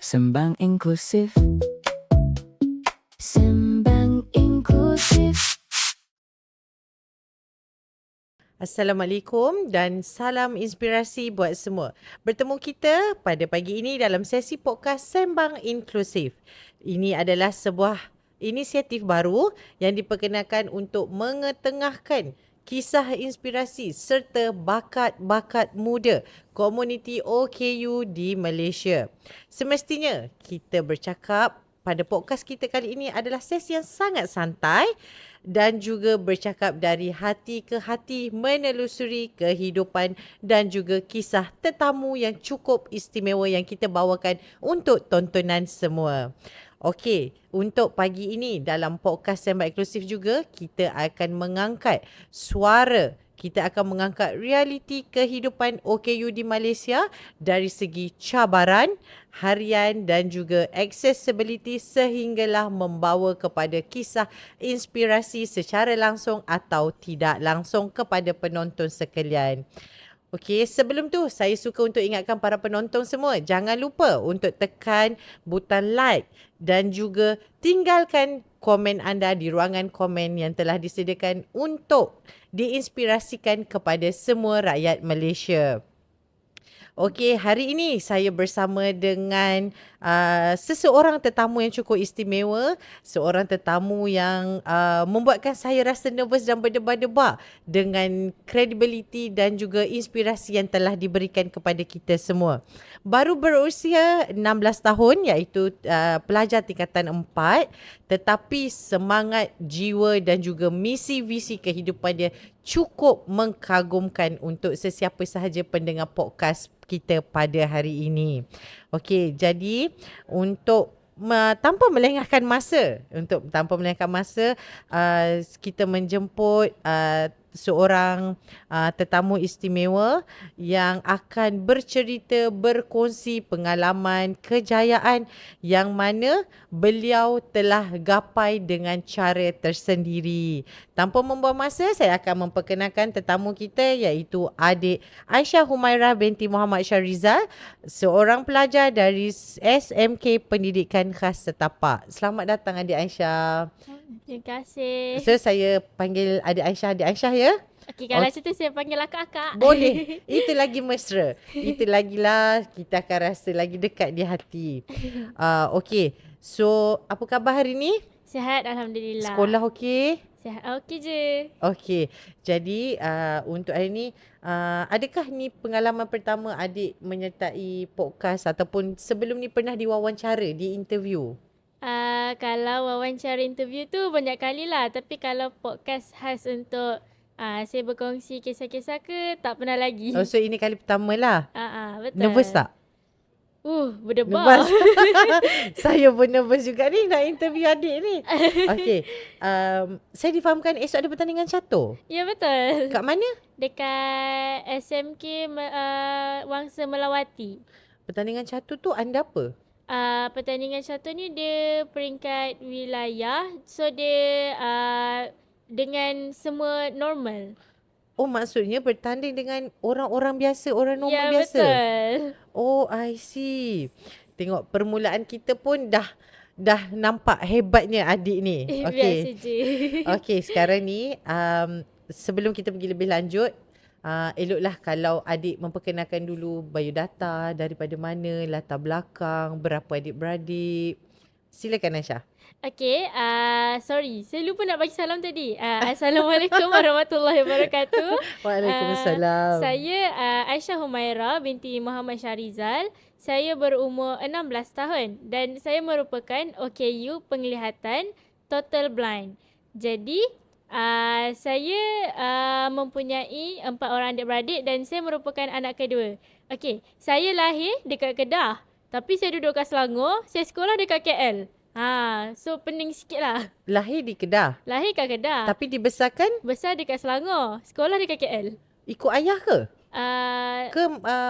Sembang inklusif. Sembang inklusif. Assalamualaikum dan salam inspirasi buat semua. Bertemu kita pada pagi ini dalam sesi podcast Sembang Inklusif. Ini adalah sebuah inisiatif baru yang diperkenalkan untuk mengetengahkan kisah inspirasi serta bakat-bakat muda komuniti OKU di Malaysia. Semestinya kita bercakap pada podcast kita kali ini adalah sesi yang sangat santai dan juga bercakap dari hati ke hati menelusuri kehidupan dan juga kisah tetamu yang cukup istimewa yang kita bawakan untuk tontonan semua. Okey, untuk pagi ini dalam podcast Sembang Inklusif juga kita akan mengangkat suara, kita akan mengangkat realiti kehidupan OKU di Malaysia dari segi cabaran, harian dan juga accessibility sehinggalah membawa kepada kisah inspirasi secara langsung atau tidak langsung kepada penonton sekalian. Okey, sebelum tu saya suka untuk ingatkan para penonton semua, jangan lupa untuk tekan butang like dan juga tinggalkan komen anda di ruangan komen yang telah disediakan untuk diinspirasikan kepada semua rakyat Malaysia. Okey, hari ini saya bersama dengan seseorang tetamu yang cukup istimewa, seorang tetamu yang membuatkan saya rasa nervous dan berdebar-debar dengan credibility dan juga inspirasi yang telah diberikan kepada kita semua. Baru berusia 16 tahun iaitu pelajar tingkatan 4, tetapi semangat jiwa dan juga misi visi kehidupan dia cukup mengkagumkan untuk sesiapa sahaja pendengar podcast kita pada hari ini. Okey, jadi tanpa melengahkan masa, kita menjemput seorang tetamu istimewa yang akan bercerita, berkongsi pengalaman, kejayaan yang mana beliau telah gapai dengan cara tersendiri. Tanpa membuang masa, saya akan memperkenalkan tetamu kita iaitu adik Aisyah Humairah binti Muhammad Syarizal, seorang pelajar dari SMK Pendidikan Khas Setapak. Selamat datang adik Aisyah. Terima kasih. So saya panggil adik Aisyah ya. Okey, kalau macam tu saya panggil akak-akak. Boleh. Itu lagi mesra. Itu lagilah kita akan rasa lagi dekat di hati. Okey. So, apa khabar hari ni? Sihat, Alhamdulillah. Sekolah okey? Sihat, okey je. Okey. Jadi, untuk hari ni, adakah ni pengalaman pertama adik menyertai podcast ataupun sebelum ni pernah diwawancara, di interview? Kalau wawancara interview tu banyak kali lah. Tapi kalau podcast khas untuk saya berkongsi kisah-kisah ke, tak pernah lagi. Oh, so ini kali pertama lah. Betul. Nervous tak? Berdebar. Nervous. Saya pun nervous juga ni nak interview adik ni. Okey. Saya difahamkan esok ada pertandingan catur. Ya, betul. Kat mana? Dekat SMK Wangsa Melawati. Pertandingan catur tu anda apa? Pertandingan catur ni dia peringkat wilayah. So dia dengan semua normal. Oh, maksudnya bertanding dengan orang-orang biasa, orang normal biasa. Ya, betul. Oh, I see. Tengok permulaan kita pun dah nampak hebatnya adik ni. Biasa je. Okey, sekarang ni sebelum kita pergi lebih lanjut, eloklah kalau adik memperkenalkan dulu biodata, daripada mana, latar belakang, berapa adik-beradik. Silakan Aisyah. Okey, sorry. Saya lupa nak bagi salam tadi. Assalamualaikum warahmatullahi wabarakatuh. Waalaikumsalam. Saya Aisyah Humairah binti Muhammad Syarizal. Saya berumur 16 tahun dan saya merupakan OKU penglihatan total blind. Jadi, saya mempunyai 4 orang adik-beradik dan saya merupakan anak kedua. Okey, saya lahir dekat Kedah. Tapi saya duduk kat Selangor, saya sekolah dekat KL. So pening sikit lah. Lahir di Kedah. Lahir kat Kedah. Tapi dibesarkan Besar dekat Selangor, sekolah dekat KL. ikut ayah ke? Uh, Ke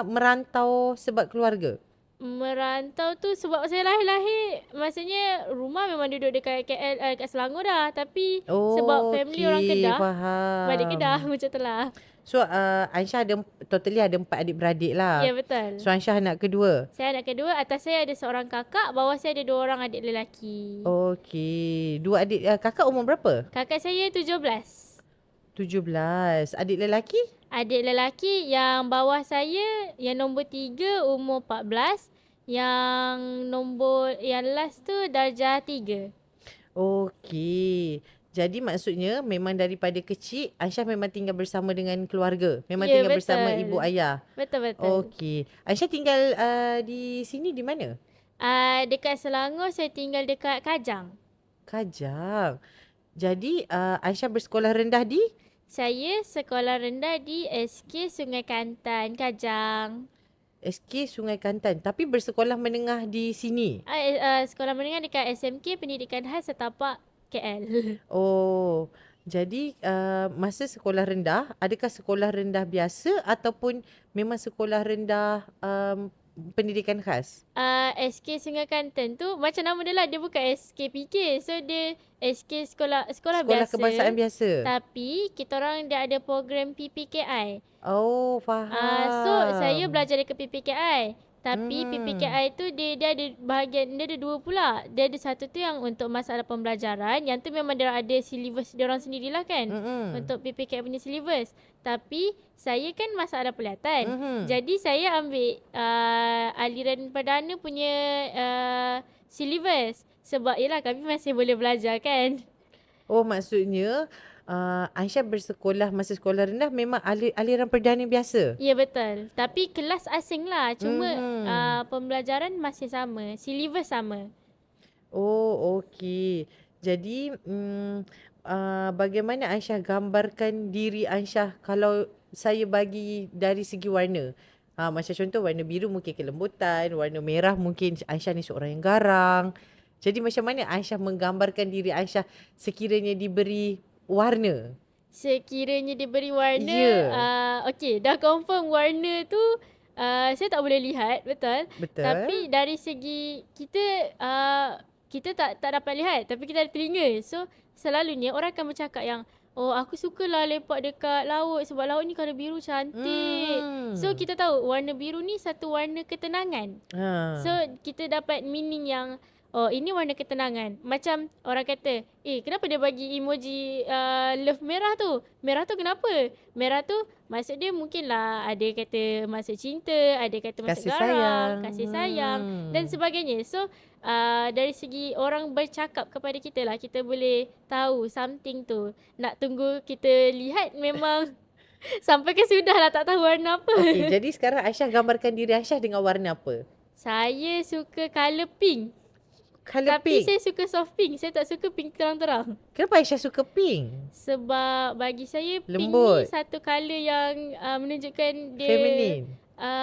merantau sebab keluarga? merantau tu sebab saya lahir maksudnya rumah memang duduk dekat KL, kat Selangor dah. Tapi sebab family orang Okey, Kedah, faham. balik Kedah macam tu lah. So, Aisyah totally ada 4 adik-beradik lah. Ya, betul. So, Aisyah anak kedua. Saya anak kedua, atas saya ada seorang kakak, bawah saya ada 2 orang adik lelaki. Okey. 2 adik, kakak umur berapa? Kakak saya 17. 17. Adik lelaki? Adik lelaki yang bawah saya, yang nombor 3 umur 14. Yang last tu darjah 3. Okey. Jadi maksudnya memang daripada kecil Aisyah memang tinggal bersama dengan keluarga. Memang Ya, tinggal bersama betul. ibu ayah. Betul-betul. Okey. Aisyah tinggal di sini di mana? Dekat Selangor saya tinggal dekat Kajang. Kajang. Jadi Aisyah bersekolah rendah di? Saya sekolah rendah di SK Sungai Kantan, Kajang. SK Sungai Kantan. Tapi bersekolah menengah di sini? Sekolah menengah dekat SMK Pendidikan Khas Setapak KL. Oh, jadi masa sekolah rendah, adakah sekolah rendah biasa ataupun memang sekolah rendah pendidikan khas? SK Sungai Kantan tu macam nama dia lah, dia bukan SKPK. So dia SK sekolah Sekolah biasa. kebangsaan biasa. Tapi kita orang dia ada program PPKI. Oh, faham. So saya belajar dekat PPKI. Tapi PPKI tu dia ada bahagian, dia ada 2 pula. Dia ada satu tu yang untuk masalah pembelajaran, yang tu memang dia ada syllabus dia orang sendirilah kan. Untuk PPKI punya syllabus. Tapi saya kan masalah pelihatan. Jadi saya ambil aliran perdana punya syllabus. Sebab yelah kami masih boleh belajar kan. Oh, maksudnya Aisyah bersekolah masa sekolah rendah memang aliran perdana biasa? Ya, betul. Tapi kelas asing lah. Cuma pembelajaran masih sama. Syllabus sama. Oh, okey. Jadi bagaimana Aisyah gambarkan diri Aisyah kalau saya bagi dari segi warna? Macam contoh warna biru mungkin kelembutan, warna merah mungkin Aisyah ni seorang yang garang. Jadi macam mana Aisyah menggambarkan diri Aisyah sekiranya diberi warna? Sekiranya diberi warna, Ya. okey, dah confirm warna tu saya tak boleh lihat, betul. Betul. Tapi dari segi kita tak dapat lihat, tapi kita ada telinga. So selalunya orang akan bercakap yang, oh aku sukalah lepak dekat laut sebab laut ni kalau biru cantik. So kita tahu warna biru ni satu warna ketenangan. So kita dapat meaning yang, oh ini warna ketenangan. Macam orang kata, kenapa dia bagi emoji love merah tu? Merah tu kenapa? Merah tu maksud dia mungkin lah ada kata maksud cinta, ada kata maksud Kasih garang, sayang. kasih sayang dan sebagainya. So dari segi orang bercakap kepada kita lah, kita boleh tahu something tu. Nak tunggu kita lihat memang sampai ke sudah lah tak tahu warna apa. Okey, jadi sekarang Aisyah gambarkan diri Aisyah dengan warna apa? Saya suka colour pink. Colour Tapi pink. saya suka soft pink. Saya tak suka pink terang-terang. Kenapa Aisyah suka pink? Sebab bagi saya pink Lembut. ni satu colour yang menunjukkan dia Feminine.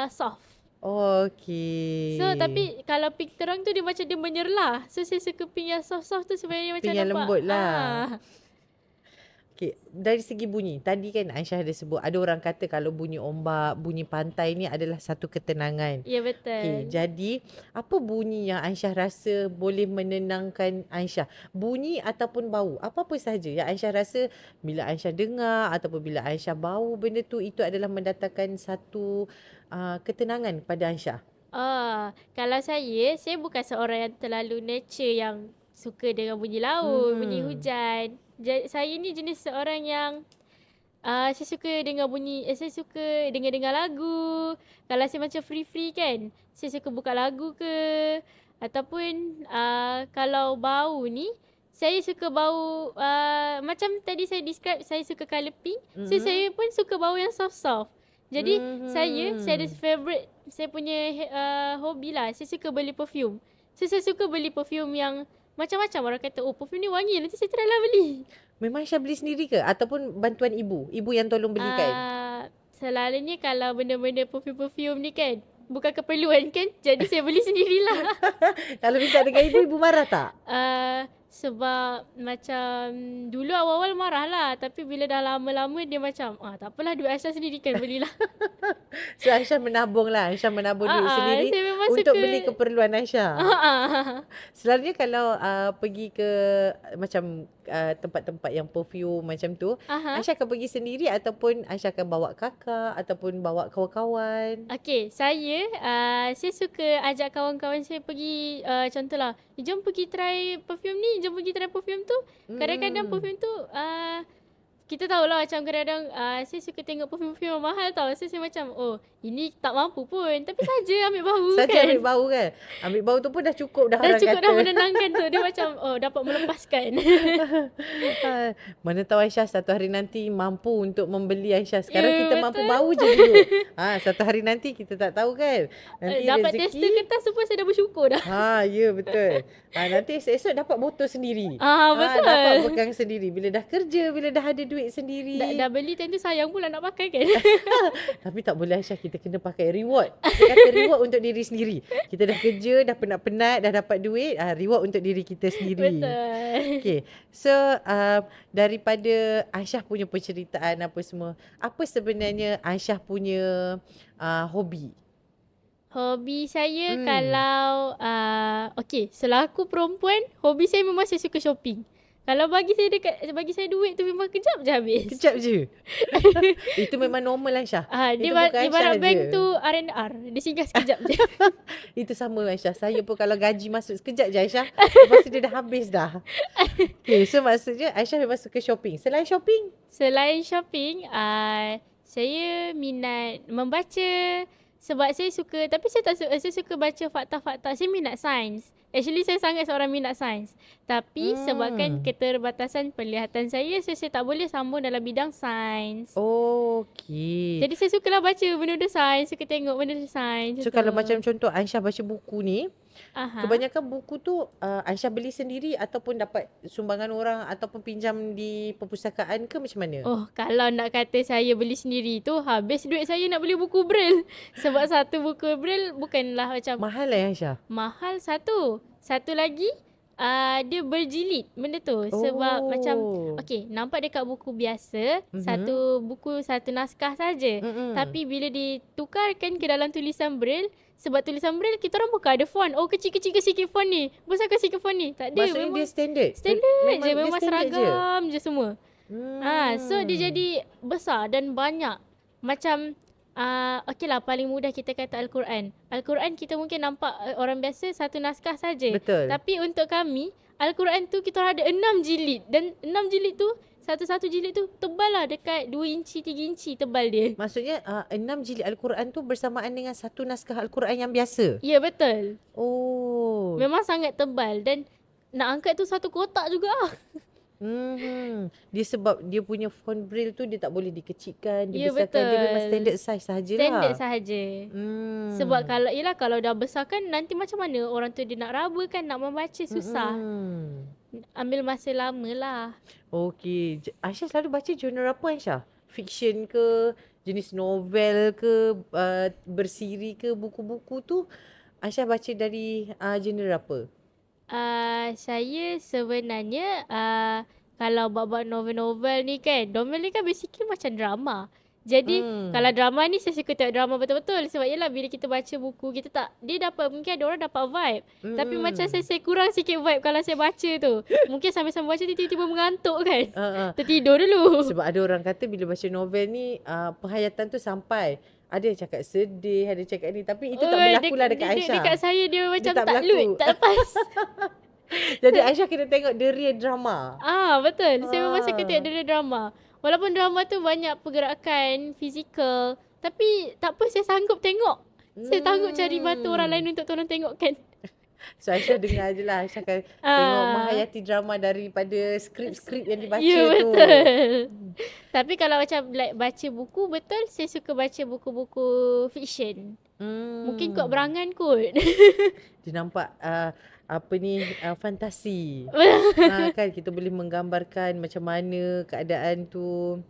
soft. Okey. So tapi kalau pink terang tu dia macam dia menyerlah. So saya suka pink yang soft-soft tu sebenarnya macam Pink yang nampak. lembut lah. Okey, dari segi bunyi. Tadi kan Aisyah ada sebut ada orang kata kalau bunyi ombak, bunyi pantai ni adalah satu ketenangan. Ya, betul. Okey, jadi apa bunyi yang Aisyah rasa boleh menenangkan Aisyah? Bunyi ataupun bau, apa-apa sahaja yang Aisyah rasa bila Aisyah dengar ataupun bila Aisyah bau benda tu, itu adalah mendatangkan satu ketenangan pada Aisyah. Kalau saya bukan seorang yang terlalu nature yang suka dengan bunyi laut, bunyi hujan. Saya ni jenis seorang yang saya suka dengar bunyi, saya suka dengar lagu. Kalau saya macam free kan, saya suka buka lagu ke. Ataupun kalau bau ni, saya suka bau macam tadi saya describe, saya suka colour pink. So saya pun suka bau yang soft-soft. Jadi saya ada favourite, saya punya hobi lah. Saya suka beli perfume. So saya suka beli perfume yang macam-macam. Orang kata, oh perfume ni wangi, nanti saya try lah beli. Memang Aisyah beli sendiri ke ataupun bantuan ibu? Ibu yang tolong belikan? Selalunya kalau benda-benda perfume-perfume ni kan, bukan keperluan kan, jadi saya beli sendirilah. Kalau minta dengan ibu, ibu marah tak? Sebab macam dulu awal-awal marah lah. Tapi bila dah lama-lama dia macam tak apalah duit Aisyah sendiri kan belilah. So Aisyah menabung lah. Aisyah menabung duit sendiri Saya memang untuk suka. beli keperluan Aisyah. Selalunya kalau pergi ke macam tempat-tempat yang perfume macam tu, Aisyah akan pergi sendiri ataupun Aisyah akan bawa kakak ataupun bawa kawan-kawan? Okay, saya suka ajak kawan-kawan saya pergi, contohlah, jom pergi try perfume ni, jom pergi try perfume tu. Kadang-kadang perfume tu, kita tahulah macam kadang-kadang saya suka tengok perfume-perfume yang mahal tau. So saya macam, ini tak mampu pun. Tapi saja ambil bau Saja kan. ambil bau kan? Ambil bau tu pun dah cukup dah Dah orang cukup kata. dah menenangkan tu. Dia macam, dapat melepaskan. Mana tahu Aisyah satu hari nanti mampu untuk membeli Aisyah. Sekarang Ya, kita betul. mampu bau je dulu. Satu hari nanti kita tak tahu kan. Nanti Dapat rezeki. tester kertas tu pun saya dah bersyukur dah. Ya betul. Nanti esok dapat botol sendiri. Betul. Dapat pegang sendiri. Bila dah kerja, bila dah ada duit sendiri. Dah beli tentu sayang pula nak pakai kan. Tapi tak boleh Aisyah, kita kena pakai reward. Kita kata reward untuk diri sendiri. Kita dah kerja, dah penat-penat, dah dapat duit, reward untuk diri kita sendiri. Betul. Okay, so daripada Aisyah punya penceritaan apa semua, apa sebenarnya Aisyah punya hobi? Hobi saya kalau selaku perempuan, hobi saya memang saya suka shopping. Kalau bagi saya duit tu memang kejap je habis. Kejap je. Itu memang normal Aisyah. Dia Itu bukan ibarat Aisyah bank je. tu R&R. Dia singgah sekejap je. Itu sama Aisyah. Saya pun kalau gaji masuk sekejap je Aisyah. Lepas tu dia dah habis dah. Okay, so maksudnya Aisyah memang suka shopping. Selain shopping? Selain shopping, saya minat membaca. Sebab saya suka, tapi saya suka baca fakta-fakta. Saya minat sains. Actually saya sangat seorang minat sains. Tapi sebabkan keterbatasan penglihatan saya, so saya tak boleh sambung dalam bidang sains. Okay. Jadi saya sukalah baca benda-benda sains, suka tengok benda-benda sains. So kalau macam contoh Aisyah baca buku ni, Aha. kebanyakan buku tu Aisyah beli sendiri ataupun dapat sumbangan orang ataupun pinjam di perpustakaan ke macam mana? Kalau nak kata saya beli sendiri tu, habis duit saya nak beli buku Braille. Sebab satu buku Braille bukanlah macam Mahal lah Aisyah. mahal satu. Satu lagi, dia berjilid benda tu. Sebab macam, nampak dekat buku biasa, satu buku, satu naskah saja. Tapi bila ditukarkan ke dalam tulisan Braille, sebab tulisan Braille kita orang bukan ada font. Kecil-kecil ke sikit font ni, besar ke sikit font ni. Tak ada. Maksudnya dia standard? Standard je, dia memang standard seragam je semua. So dia Hmm. jadi besar dan banyak. Macam okeylah paling mudah kita kata Al-Quran. Al-Quran kita mungkin nampak orang biasa satu naskah saja. Betul. Tapi untuk kami, Al-Quran tu kita orang ada 6 jilid. Dan 6 jilid tu, satu-satu jilid tu tebal lah, dekat 2 inci, 3 inci tebal dia. Maksudnya 6 jilid Al-Quran tu bersamaan dengan satu naskah Al-Quran yang biasa? Ya, betul. Oh. Memang sangat tebal dan nak angkat tu satu kotak juga lah. Dia sebab dia punya font Braille tu dia tak boleh dikecilkan, Ya, dibesarkan. Dia memang betul. standard size sahajalah. Standard sahaja. Sebab Hmm. kalau dah besar kan nanti macam mana orang tu dia nak raba kan, nak membaca susah. Ambil masa lama lah. Okey. Aisyah selalu baca genre apa Aisyah? Fiction ke, jenis novel ke, bersiri ke, buku-buku tu Aisyah baca dari genre apa? Saya sebenarnya kalau bab-bab novel-novel ni kan, novel ni kan basically macam drama. Jadi kalau drama ni saya suka tengok drama betul-betul. Sebab yelah bila kita baca buku kita tak, dia dapat, mungkin ada orang dapat vibe. Tapi macam saya kurang sikit vibe kalau saya baca tu. Mungkin sambil-sambil baca tiba-tiba mengantuk kan. Tertidur dulu. Sebab ada orang kata bila baca novel ni penghayatan tu sampai. Ada yang cakap sedih, ada yang cakap ni. Tapi itu tak berlaku lah dekat Aisyah. Dekat saya dia macam tak tak berlaku. lut, tak lepas. Jadi Aisyah kena tengok the real drama. Betul. Saya memang suka tengok dia drama. Walaupun drama tu banyak pergerakan fizikal, tapi tak apa, saya sanggup tengok. Saya sanggup cari mata orang lain untuk tolong tengokkan. So Aisyah dengar je lah. Aisyah akan tengok menghayati drama daripada skrip-skrip yang dibaca Ya, tu. betul. Tapi kalau macam like baca buku, betul saya suka baca buku-buku fiction. Mungkin kot berangan kot. Dia nampak fantasi. Kan kita boleh menggambarkan macam mana keadaan tu.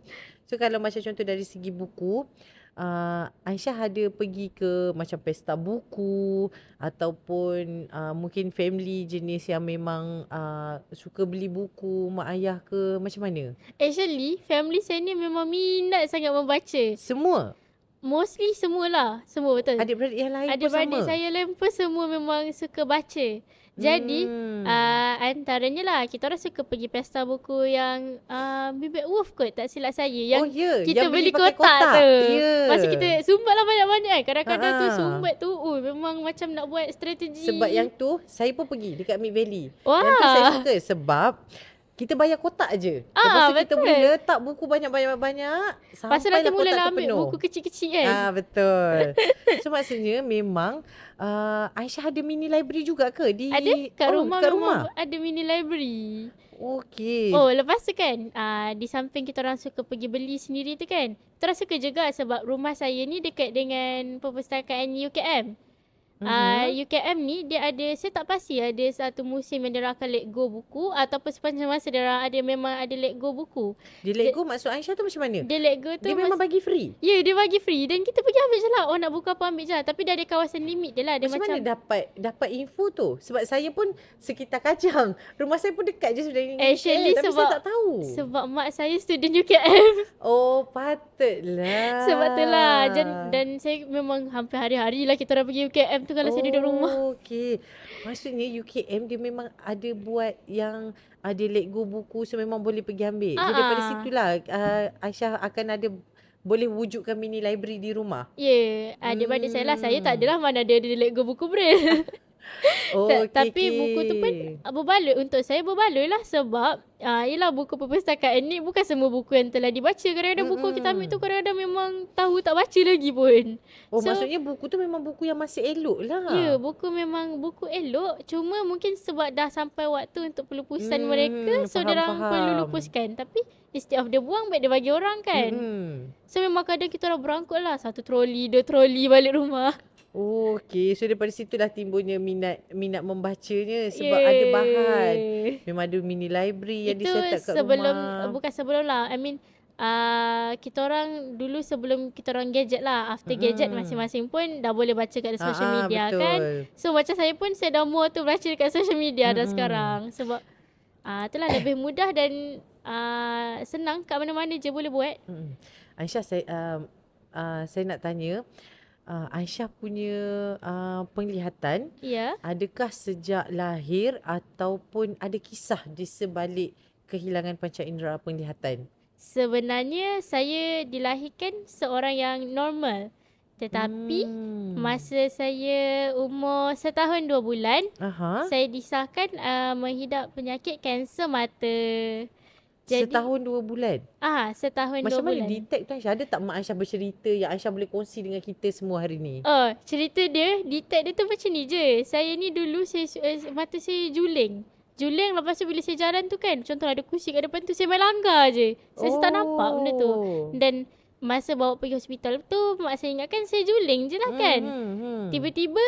So kalau macam contoh dari segi buku, Aisyah ada pergi ke macam pesta buku ataupun mungkin family jenis yang memang suka beli buku mak ayah ke macam mana? Actually, family saya ni memang minat sangat membaca. Semua? Mostly semualah. Semua betul. Adik-beradik yang lain pun sama? Adik-beradik saya lain pun semua memang suka baca. Jadi, antaranya lah, kita orang suka pergi pesta buku yang Bibit Wolf kot, tak silap saya. Yang kita yang beli pakai kotak tu. Ya. Masa kita sumbat lah banyak-banyak kan. Kadang-kadang tu Ah. sumbat tu, memang macam nak buat strategi. Sebab yang tu saya pun pergi dekat Mid Valley. Wah. Yang tu saya suka sebab kita bayar kotak je. Lepas tu kita betul. boleh letak buku banyak-banyak Pasal sampailah nanti kotak mulalah tu ambil penuh. buku kecil-kecil kan. Betul. So maksudnya memang Aisyah ada mini library juga ke di Ada kat rumah kat memang rumah. ada mini library. Okey. Oh, lepas tu kan, di samping kita orang suka pergi beli sendiri tu kan, kita orang suka juga sebab rumah saya ni dekat dengan perpustakaan UKM. UKM ni dia ada, saya tak pasti ada satu musim yang dia orang akan let go buku ataupun sepanjang masa dia orang ada memang ada let go buku. Di let go maksud Aisyah tu macam mana? Dia let go tu Dia memang bagi free. ya, dia bagi free dan kita pergi ambil je lah. Oh, nak buku apa ambil je lah. Tapi dia ada kawasan limit dia lah. Dia Macam macam mana dapat info tu? Sebab saya pun sekitar Kajang. Rumah saya pun dekat je sebenarnya. Actually, tapi sebab- saya tak tahu. sebab mak saya student UKM. Oh, patutlah. Sebab tu lah. Dan saya memang hampir hari-hari lah kita orang pergi UKM tu kalau saya duduk rumah. Okey. Maksudnya UKM dia memang ada buat yang ada let go buku, so memang boleh pergi ambil. Jadi daripada situlah Aisyah akan ada boleh wujudkan mini library di rumah. Ya, adik-beradik saya lah. Saya tak adalah mana ada let go buku braille. Okey. Tapi buku tu pun berbaloi untuk saya, berbaloi lah sebab yelah buku perpustakaan ni bukan semua buku yang telah dibaca. Kadang-kadang buku kita ambil tu kadang-kadang memang tahu tak baca lagi pun. Oh, So- maksudnya buku tu memang buku yang masih elok lah. Ya, buku memang buku elok. Cuma mungkin sebab dah sampai waktu untuk pelupusan mereka, so dia orang perlu lupuskan. Tapi instead of dia buang, baik dia bagi orang kan. So memang kadang kita orang berangkut lah 1 troli, 2 troli balik rumah. Okey, so daripada situlah timbulnya minat membacanya sebab ada bahan. Memang ada mini library yang Itu di-set up kat sebelum, rumah. bukan sebelum lah. I mean, kita orang dulu sebelum kita orang gadget lah. After gadget masing-masing pun dah boleh baca kat social media betul. kan. So macam saya pun saya dah more tu baca dekat social media dah sekarang. Sebab itulah lebih mudah dan senang, kat mana-mana je boleh buat. Aisyah, saya nak tanya, Aisyah punya penglihatan, Ya. adakah sejak lahir ataupun ada kisah di sebalik kehilangan panca indera penglihatan? Sebenarnya saya dilahirkan seorang yang normal. Tetapi masa saya umur 1 tahun 2 bulan, saya disahkan menghidap penyakit kanser mata. Jadi, 1 tahun 2 bulan? 1 tahun 2 Macam mana bulan. detect tu Aisyah? Ada tak mak Aisyah bercerita yang Aisyah boleh kongsi dengan kita semua hari ni? Oh, cerita dia, detect dia tu macam ni je. Saya ni dulu mata saya juling. Juling, lepas tu bila saya jalan tu kan, contoh ada kursi kat depan tu, saya main langgar je. Saya tak nampak benda tu. Dan masa bawa pergi hospital tu, mak saya ingatkan saya juling je lah kan. Tiba-tiba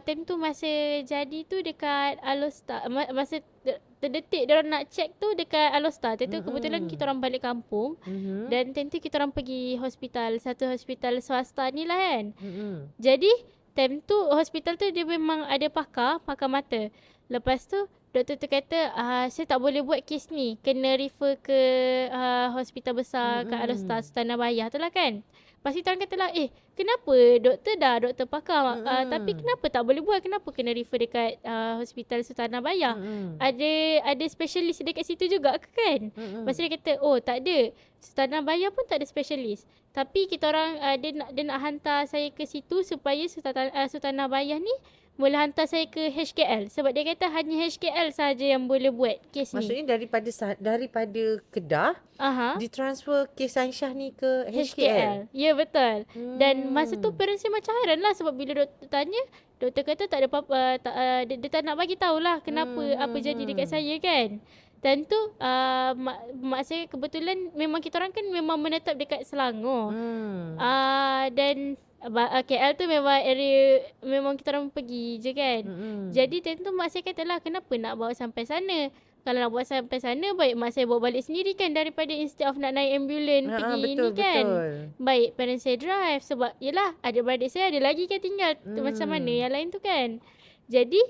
time tu masa jadi tu dekat Alostar, masa terdetik dia orang nak check tu dekat Alostar. Time tu kebetulan kita orang balik kampung. Dan time tu kita orang pergi hospital, satu hospital swasta ni lah kan. Jadi time tu hospital tu dia memang ada pakar mata. Lepas tu doktor tu kata saya tak boleh buat kes ni, kena refer ke hospital besar kat Alostar Sultan Nabhayah tu lah kan. Lepas tu orang kata lah, kenapa doktor pakar tapi kenapa tak boleh buat, kenapa kena refer dekat hospital Sultan Nabhayah? Ada specialist dekat situ juga ke kan? Lepas tu dia kata, oh tak ada, Sultan Nabhayah pun tak ada specialist. Tapi kita orang dia nak hantar saya ke situ supaya Sultan Nabhayah ni boleh hantar saya ke HKL. Sebab dia kata hanya HKL saja yang boleh buat kes ni. Maksudnya daripada Kedah, ditransfer kes Aisyah ni ke HKL? Ya, betul. Dan masa tu parents saya macam hairan lah sebab bila doktor tanya, doktor kata tak ada apa-apa, dia tak nak bagi tahulah kenapa apa jadi dekat saya kan. Dan tu mak saya kebetulan memang kita orang kan memang menetap dekat Selangor. Dan KL tu memang area memang kita orang pergi je kan. Jadi time tu mak saya kata lah, kenapa nak bawa sampai sana? Kalau nak buat sampai sana, baik mak saya bawa balik sendiri kan, daripada instead of nak naik ambulans pergi betul, ni kan. betul. Baik parents saya drive sebab yelah adik-beradik saya ada lagi kan tinggal macam mana yang lain tu kan. Jadi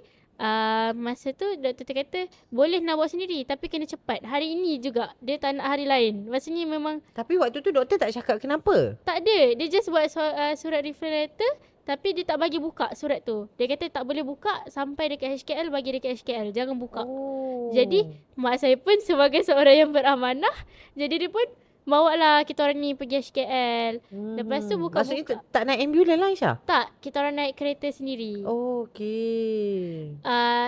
masa tu doktor tu kata boleh nak bawa sendiri tapi kena cepat. Hari ini juga dia tak nak hari lain. Maksudnya memang Tapi waktu tu doktor tak cakap kenapa? tak ada. Dia just buat surat referral letter tapi dia tak bagi buka surat tu. Dia kata tak boleh buka sampai dekat HKL, bagi dekat HKL. Jangan buka. Oh. Jadi mak saya pun sebagai seorang yang beramanah, jadi dia pun bawa lah kita orang ni pergi HKL. Lepas tu Maksudnya buka-buka. tak naik ambulans lah Aisyah? Tak, kita orang naik kereta sendiri. Oh, okay.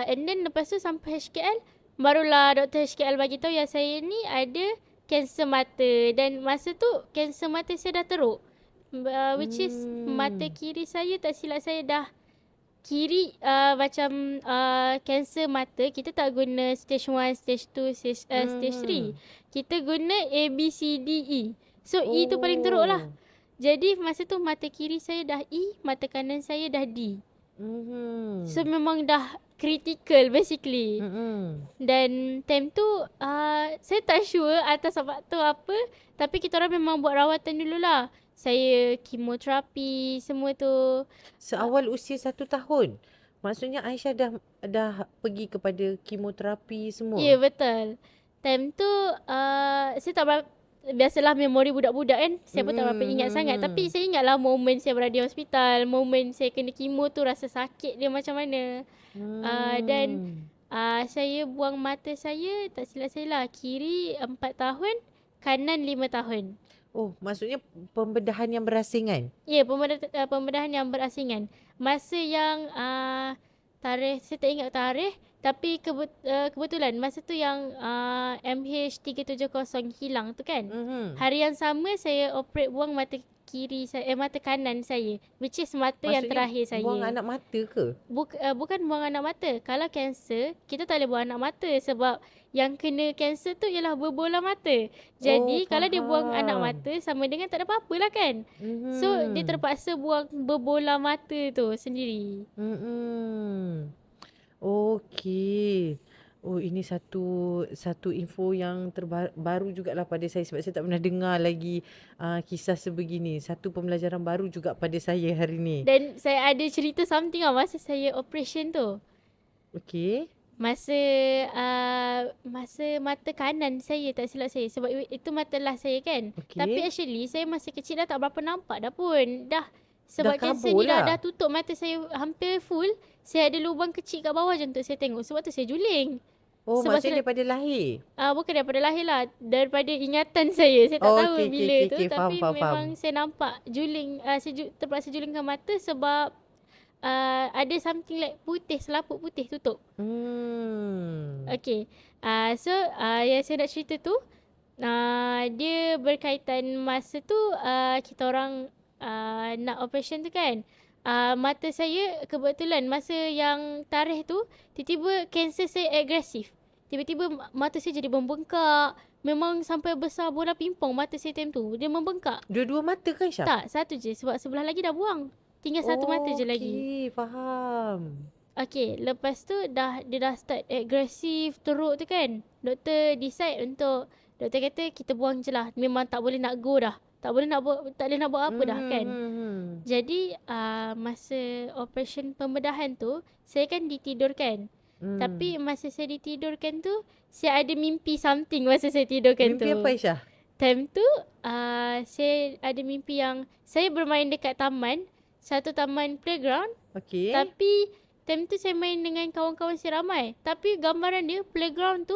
And then lepas tu sampai HKL, barulah doktor HKL bagi tahu yang saya ni ada kanser mata. Dan masa tu kanser mata saya dah teruk. Which is mata kiri saya, tak silap saya dah kiri macam kanser mata. Kita tak guna stage 1, stage 2, stage 3. Kita guna A, B, C, D, E. So E tu paling teruk lah. Jadi masa tu mata kiri saya dah E, mata kanan saya dah D. So memang dah critical basically. Dan time tu saya tak sure atas faktor apa, tapi kita orang memang buat rawatan dululah. Saya kemoterapi semua tu. Seawal usia 1 tahun. Maksudnya Aisyah dah pergi kepada kemoterapi semua. Ya, betul. Time tu saya tak berapa, biasalah memori budak-budak kan. Saya pun tak berapa ingat sangat. Tapi saya ingatlah momen saya berada di hospital, momen saya kena kemo tu, rasa sakit dia macam mana. Dan saya buang mata saya, tak silap saya lah, kiri 4 tahun, kanan 5 tahun. Oh, maksudnya pembedahan yang berasingan? Ya, pembedahan yang berasingan. Masa yang tarikh, saya tak ingat tarikh, tapi kebetulan masa tu yang MH370 hilang tu kan. Hari yang sama saya operate buang mata kiri saya, mata kanan saya, which is mata Maksudnya yang terakhir saya. buang anak mata ke? Bukan buang anak mata. Kalau kanser, kita tak boleh buang anak mata sebab yang kena kanser tu ialah berbola mata. Jadi kalau dia buang anak mata sama dengan tak ada apa-apa lah kan. So dia terpaksa buang berbola mata tu sendiri. Okey. Oh, ini satu info yang baru jugalah pada saya sebab saya tak pernah dengar lagi kisah sebegini. Satu pembelajaran baru juga pada saya hari ni. Dan saya ada cerita something lah masa saya operation tu. Okey. Masa mata kanan saya, tak silap saya, sebab itu mata last saya kan. Okey. Tapi actually saya masih kecil dah tak berapa nampak dah pun. Sebab Dah kanser kabur ni lah. dah tutup mata saya hampir full. Saya ada lubang kecil kat bawah je untuk saya tengok. Sebab tu saya juling. Oh, Sebab maksudnya daripada lahir? Bukan daripada lahir lah. Daripada ingatan saya. Saya tak tahu okey, bila okey, tu. okey. Tapi Faham. memang saya nampak juling. Saya terpaksa julingkan mata sebab ada something like putih, selaput putih tutup. Okay. So yang saya nak cerita tu, dia berkaitan masa tu kita orang nak operation tu kan. Mata saya kebetulan masa yang tarikh tu tiba-tiba kanser saya agresif. Tiba-tiba mata saya jadi membengkak. Memang sampai besar bola pingpong mata saya time tu. Dia membengkak. Dua-dua mata kan Syah? Tak, satu je sebab sebelah lagi dah buang. Tinggal satu mata je lagi. Okey, faham. Okay, lepas tu dia dah start agresif, teruk tu kan. Doktor decide untuk, doktor kata kita buang je lah. Memang tak boleh nak go dah. Tak boleh nak buat apa dah kan. Jadi masa operation pembedahan tu, saya kan ditidurkan. Tapi masa saya ditidurkan tu, saya ada mimpi something masa saya tidurkan tu. Mimpi apa Aisyah? Time tu saya ada mimpi yang saya bermain dekat taman, satu taman playground. Okey. Tapi time tu saya main dengan kawan-kawan saya ramai. Tapi gambaran dia playground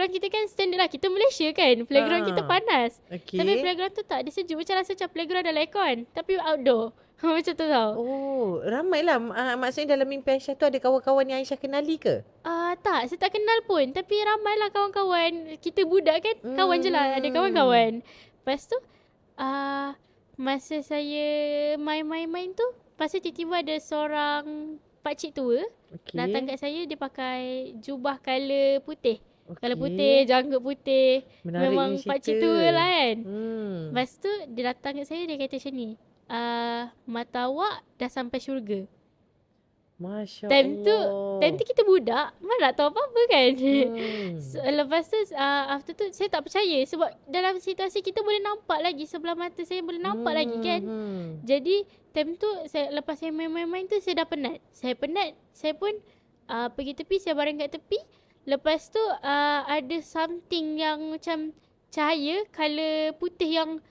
kita kan standard lah. Kita Malaysia kan. Playground kita panas. Okey. Tapi playground tu tak. Dia sejuk. Macam rasa macam playground dalam aircon. Tapi outdoor. Macam tu tau. Oh, ramailah. Maksudnya dalam mimpi Aisyah tu ada kawan-kawan yang Aisyah kenali ke? Tak, saya tak kenal pun. Tapi ramailah kawan-kawan. Kita budak kan. Kawan je lah. Ada kawan-kawan. Lepas tu, masa saya main-main tu, lepas tu tiba-tiba ada seorang pakcik tua. Datang kat saya. Dia pakai jubah colour putih. Kalau putih, janggut putih. Menarik memang ni cerita. pakcik tua lah kan. Lepas tu dia datang kat saya, dia kata macam ni. Mata awak dah sampai syurga. Masya Time Allah. tu kita budak, mana nak tahu apa-apa kan. So, Hmm. lepas tu after tu saya tak percaya sebab dalam situasi kita boleh nampak lagi, sebelah mata saya boleh nampak lagi kan. Jadi time tu lepas saya main-main tu saya dah penat. Saya pun pergi tepi, saya baring kat tepi. Lepas tu ada something yang macam cahaya color putih yang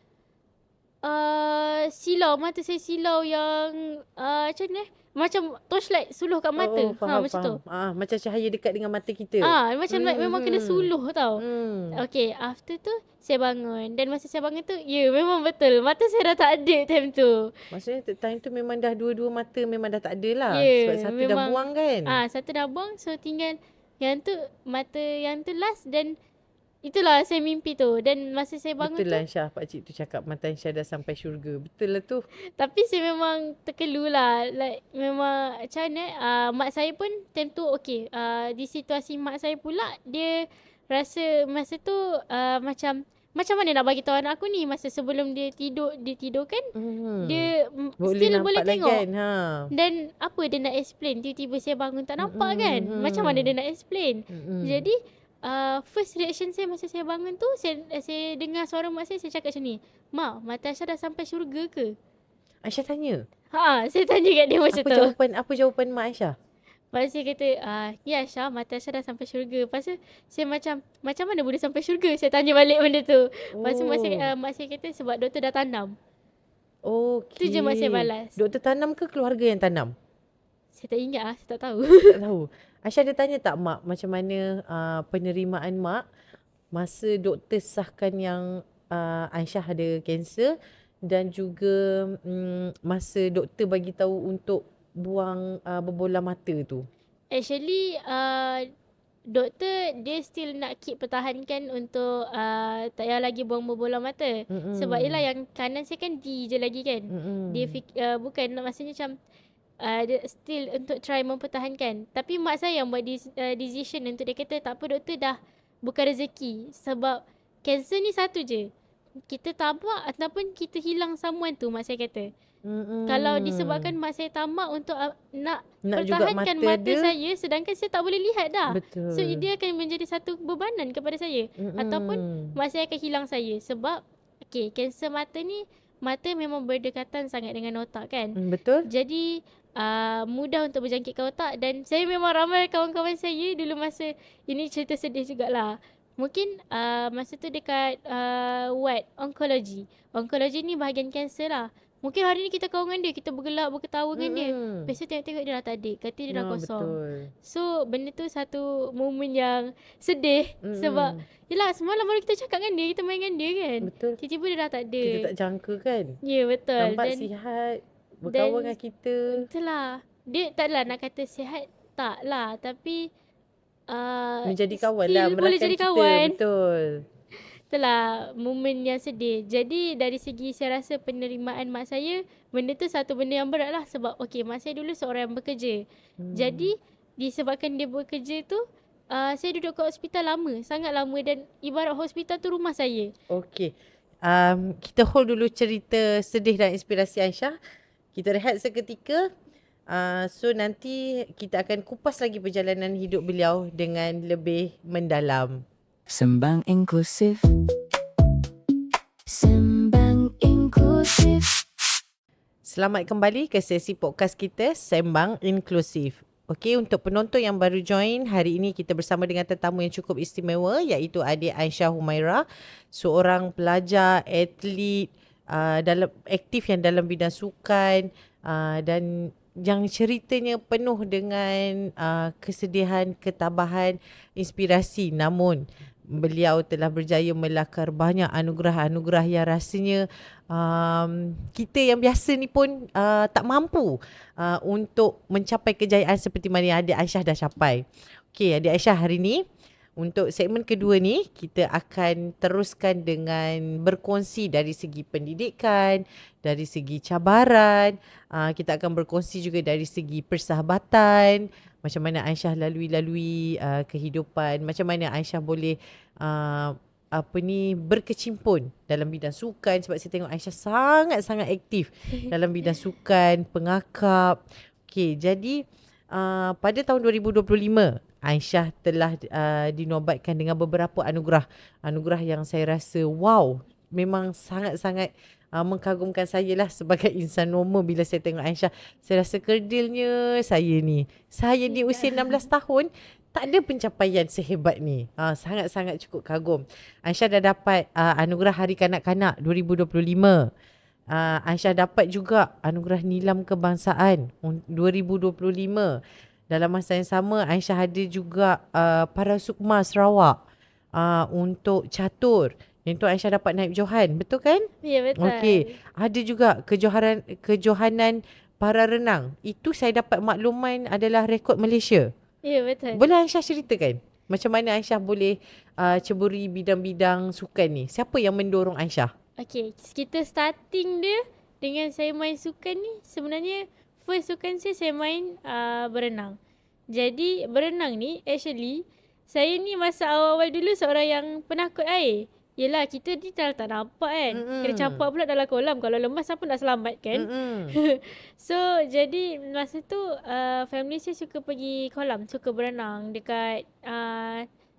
silau, mata saya silau yang macam ni macam torchlight suluh kat mata. Faham, Macam tu. faham. Macam cahaya dekat dengan mata kita. Macam like memang kena suluh tau. Hmm. Okay, after tu saya bangun. Dan masa saya bangun tu, memang betul. Mata saya dah tak ada time tu. Maksudnya time tu memang dah dua-dua mata memang dah tak ada lah. Ya, Sebab satu dah memang- buang kan. Satu dah buang, so tinggal yang tu, mata yang tu last. Dan itulah saya mimpi tu. Dan masa saya bangun Betul tu, lah Syah, pakcik tu cakap mata Syah dah sampai syurga. Betul lah tu. tapi saya memang terkelu lah. Like memang macam mana, mak saya pun time tu okay. Di situasi mak saya pula, dia rasa masa tu macam mana nak bagi tahu anak aku ni masa sebelum dia tidurkan, dia still boleh nampak tengok. kan. Dan apa dia nak explain, tiba-tiba saya bangun tak nampak kan. Macam mana dia nak explain. Jadi first reaction saya masa saya bangun tu, saya dengar suara mak saya cakap macam ni, "Mak, mata Aisyah dah sampai syurga ke?" Aisyah tanya. Saya tanya kat dia macam tu. Apa jawapan mak Aisyah? Lepas tu saya kata, ya Aisyah, mata Aisyah dah sampai syurga. Lepas tu saya macam mana boleh sampai syurga? Saya tanya balik benda tu. Lepas tu mak saya kata sebab doktor dah tanam. Okey. Tu je mak saya balas. Doktor tanam ke keluarga yang tanam? Saya tak ingat saya tak tahu. Tak tahu. Aisyah ada tanya tak mak macam mana penerimaan mak masa doktor sahkan yang Aisyah ada kanser dan juga masa doktor bagi tahu untuk buang berbola mata tu. Actually, doktor dia still nak keep pertahankan untuk tak payah lagi buang berbola mata. Sebab yelah yang kanan saya kan D je lagi kan. Dia bukan maksudnya macam dia still untuk try mempertahankan. Tapi mak saya yang buat decision untuk dia kata tak apa doktor, dah bukan rezeki. Sebab kanser ni satu je. Kita tabak ataupun kita hilang someone tu, mak saya kata. Kalau disebabkan mak saya tamak untuk nak juga pertahankan mata mata dia, saya, sedangkan saya tak boleh lihat dah. Betul. So dia akan menjadi satu bebanan kepada saya. Ataupun mak saya akan hilang saya. Sebab kanser mata ni, mata memang berdekatan sangat dengan otak kan. Betul. Jadi mudah untuk berjangkit ke otak. Dan saya memang ramai kawan-kawan saya dulu masa, ini cerita sedih jugalah. Mungkin masa tu dekat onkologi. Onkologi ni bahagian kanser lah. Mungkin hari ni kita kawan dengan dia, kita bergelak, berketawa dengan dia. Besok tengok-tengok dia dah tak ada, kata dia dah kosong. Betul. So benda tu satu momen yang sedih. Sebab yelah semalam baru kita cakap dengan dia, kita main dengan dia kan. Betul. Tiba-tiba dia dah tak ada. Kita tak jangka kan. Ya betul. Nampak sihat, berkawan dengan kita. Itulah. Dia taklah nak kata sihat, tak lah. Tapi menjadi kawan still lah, boleh merakan jadi kita. kawan. Betul. Itulah momen yang sedih. Jadi dari segi saya rasa penerimaan mak saya, benda tu satu benda yang berat lah. Sebab mak saya dulu seorang yang bekerja. Jadi disebabkan dia bekerja tu, saya duduk kat hospital lama, sangat lama. Dan ibarat hospital tu rumah saya. Okey. Kita hold dulu cerita sedih dan inspirasi Aisyah. Kita rehat seketika. So nanti kita akan kupas lagi perjalanan hidup beliau dengan lebih mendalam. Sembang inklusif. Sembang inklusif. Selamat kembali ke sesi podcast kita Sembang Inklusif. Okey, untuk penonton yang baru join, hari ini kita bersama dengan tetamu yang cukup istimewa, iaitu adik Aisyah Humairah, seorang pelajar, atlet, aktif yang dalam bidang sukan, dan yang ceritanya penuh dengan kesedihan, ketabahan, inspirasi. Namun beliau telah berjaya melakar banyak anugerah-anugerah yang rasanya kita yang biasa ni pun tak mampu untuk mencapai kejayaan seperti mana yang adik Aisyah dah capai. Okey, adik Aisyah, hari ni untuk segmen kedua ni kita akan teruskan dengan berkongsi dari segi pendidikan, dari segi cabaran, kita akan berkongsi juga dari segi persahabatan, macam mana Aisyah lalui kehidupan, macam mana Aisyah boleh berkecimpung dalam bidang sukan, sebab saya tengok Aisyah sangat-sangat aktif dalam bidang sukan, pengakap. Okey, jadi pada tahun 2025 Aisyah telah dinobatkan dengan beberapa anugerah yang saya rasa wow, memang sangat-sangat mengkagumkan saya lah sebagai insan normal. Bila saya tengok Aisyah, saya rasa kerdilnya saya ni usia 16 tahun tak ada pencapaian sehebat ni. Sangat-sangat cukup kagum. Aisyah dah dapat anugerah Hari Kanak-Kanak 2025. Aisyah dapat juga anugerah Nilam Kebangsaan 2025. Dalam masa yang sama, Aisyah ada juga Parasukma Sarawak untuk catur. Yang tu Aisyah dapat naib johan, betul kan? Ya, betul. Okey. Ada juga kejohanan para renang. Itu saya dapat makluman adalah rekod Malaysia. Ya, betul. Boleh Aisyah ceritakan macam mana Aisyah boleh ceburi bidang-bidang sukan ni? Siapa yang mendorong Aisyah? Okay, kita starting dia dengan saya main sukan ni. Sebenarnya first sukan saya main berenang. Jadi berenang ni actually saya ni masa awal-awal dulu seorang yang penakut air. Yelah, kita ni tak nampak kan. Kena campak pula dalam kolam. Kalau lemas siapa nak selamat kan. So jadi masa tu family saya suka pergi kolam, suka berenang dekat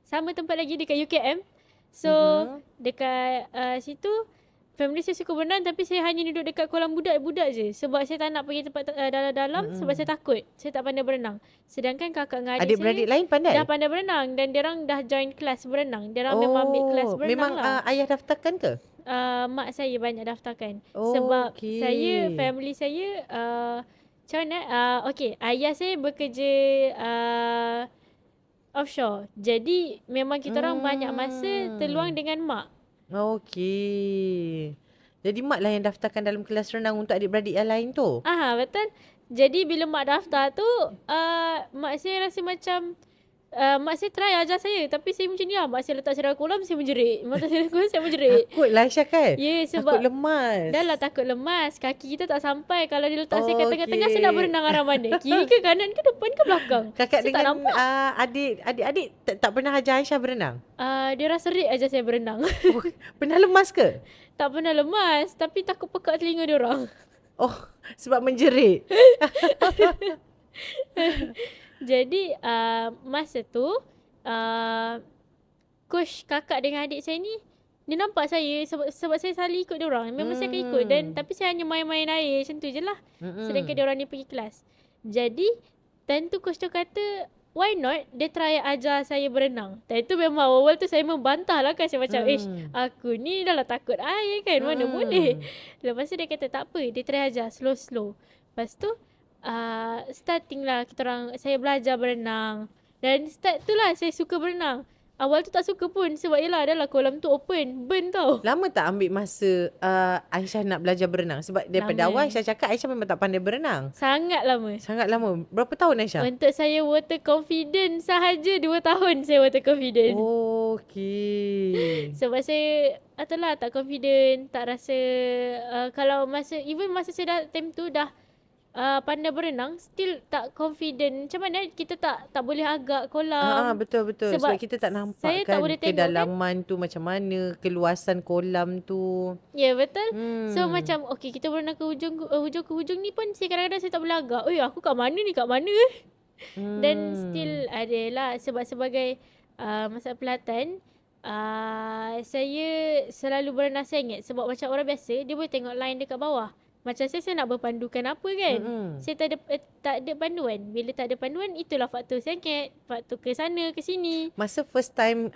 sama tempat lagi dekat UKM. So dekat situ family saya suka berenang, tapi saya hanya duduk dekat kolam budak-budak je. Sebab saya tak nak pergi tempat dalam sebab saya takut. Saya tak pandai berenang. Sedangkan kakak dengan Adik-beradik saya lain pandai? dah pandai berenang dan diorang dah join kelas berenang. Diorang memang ambil kelas berenang memang lah. ayah daftarkan ke? Mak saya banyak daftarkan. Oh, Sebab okey. saya, family saya macam mana? Okay, ayah saya bekerja offshore. Jadi memang kita orang banyak masa terluang dengan mak. Okey. Jadi mak lah yang daftarkan dalam kelas renang untuk adik-beradik yang lain tu? Betul. Jadi bila mak daftar tu, mak saya rasa macam mak saya try ajar saya, tapi saya macam ni lah. Mak saya letak saya dalam kolam, saya menjerit. Mak saya dalam kolam, saya menjerit. Takut lah Aisyah kan? Ya, sebab takut lemas. dah lah takut lemas. Kaki kita tak sampai. Kalau dia letak saya kat tengah-tengah, saya nak berenang arah mana? Kiri ke kanan ke depan ke belakang? Kakak saya tak dengan nampak. adik-adik tak pernah ajar Aisyah berenang? Dia rasa serik ajar saya berenang. Oh, pernah lemas ke? Tak pernah lemas, tapi takut pekak telinga dia orang. Oh, sebab menjerit. Jadi masa tu coach kakak dengan adik saya ni, dia nampak saya sebab saya selalu ikut dia orang. Memang saya akan ikut, dan tapi saya hanya main-main air macam tu je lah. Sedangkan dia orang ni pergi kelas. Jadi time tu coach tu kata, why not dia try ajar saya berenang. Dan itu memang awal tu saya membantah lah kan. Saya macam aku ni dah lah takut air kan, mana boleh. Lepas tu dia kata tak apa, dia try ajar slow-slow. Lepas tu starting lah saya belajar berenang. Dan start tu lah saya suka berenang. Awal tu tak suka pun sebab yelah adalah kolam tu open, burn tau. Lama tak ambil masa Aisyah nak belajar berenang? Sebab daripada Lama. awal Aisyah cakap Aisyah memang tak pandai berenang. Sangat lama. Sangat lama. Berapa tahun Aisyah? Untuk saya water confident sahaja 2 tahun saya water confident. Okey. Sebab saya itulah tak confident, tak rasa kalau masa saya dah time tu dah pandai berenang, still tak confident. Macam mana kita tak boleh agak kolam. Betul. Sebab kita tak nampak saya kan tak boleh tengok kedalaman tu macam mana, keluasan kolam tu. Ya, betul. So macam okay, kita berenang ke hujung ke hujung ni pun saya kadang-kadang saya tak boleh agak. Aku kat mana ni? Dan still ada lah sebab sebagai masa pelatan saya selalu berenang sengit. Sebab macam orang biasa dia boleh tengok line dekat bawah. Macam saya nak berpandukan apa kan. Saya tak ada panduan. Bila tak ada panduan, itulah faktor sengit, faktor ke sana ke sini. Masa first time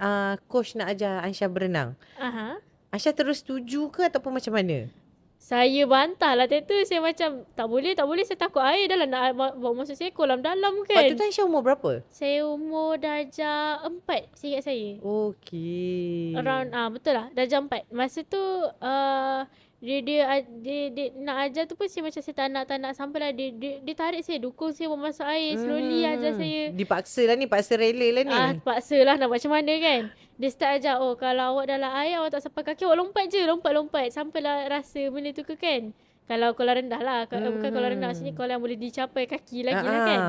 coach nak ajar Aisyah berenang, Aisyah terus setuju ke ataupun macam mana? Saya bantah lah tu. Saya macam tak boleh, saya takut air. Dah lah nak bawa masuk saya kolam dalam kan. Waktu tu Aisyah umur berapa? Saya umur darjah 4, seingat saya. Okey. Around betul lah, darjah 4. Masa tu dia nak ajar tu pun saya macam saya tak nak sampailah dia tarik saya, dukung saya masuk air, slowly ajar saya. Dipaksa lah ni, paksa rela lah ni. Paksa lah nak buat macam mana kan. Dia start ajar, kalau awak dalam air awak tak sampai kaki, awak lompat je, lompat sampailah rasa benda tu ke kan. Kalau kolam rendah lah, bukan kolam rendah, maksudnya kolam yang boleh dicapai kaki lagi lah kan.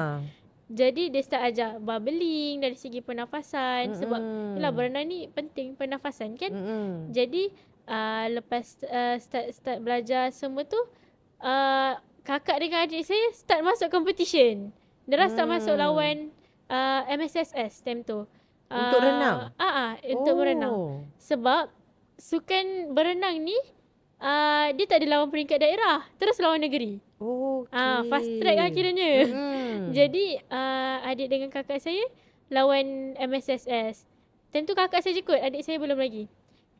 Jadi dia start ajar bubbling dari segi pernafasan. Sebab yelah berenang ni penting pernafasan kan. Jadi lepas start belajar semua tu, kakak dengan adik saya start masuk competition. Dia start masuk lawan MSSS time tu. Untuk renang? Untuk berenang. Sebab sukan berenang ni dia tak ada lawan peringkat daerah, terus lawan negeri. Fast track lah kiranya. Jadi adik dengan kakak saya lawan MSSS. Time tu kakak saya je kot, adik saya belum lagi.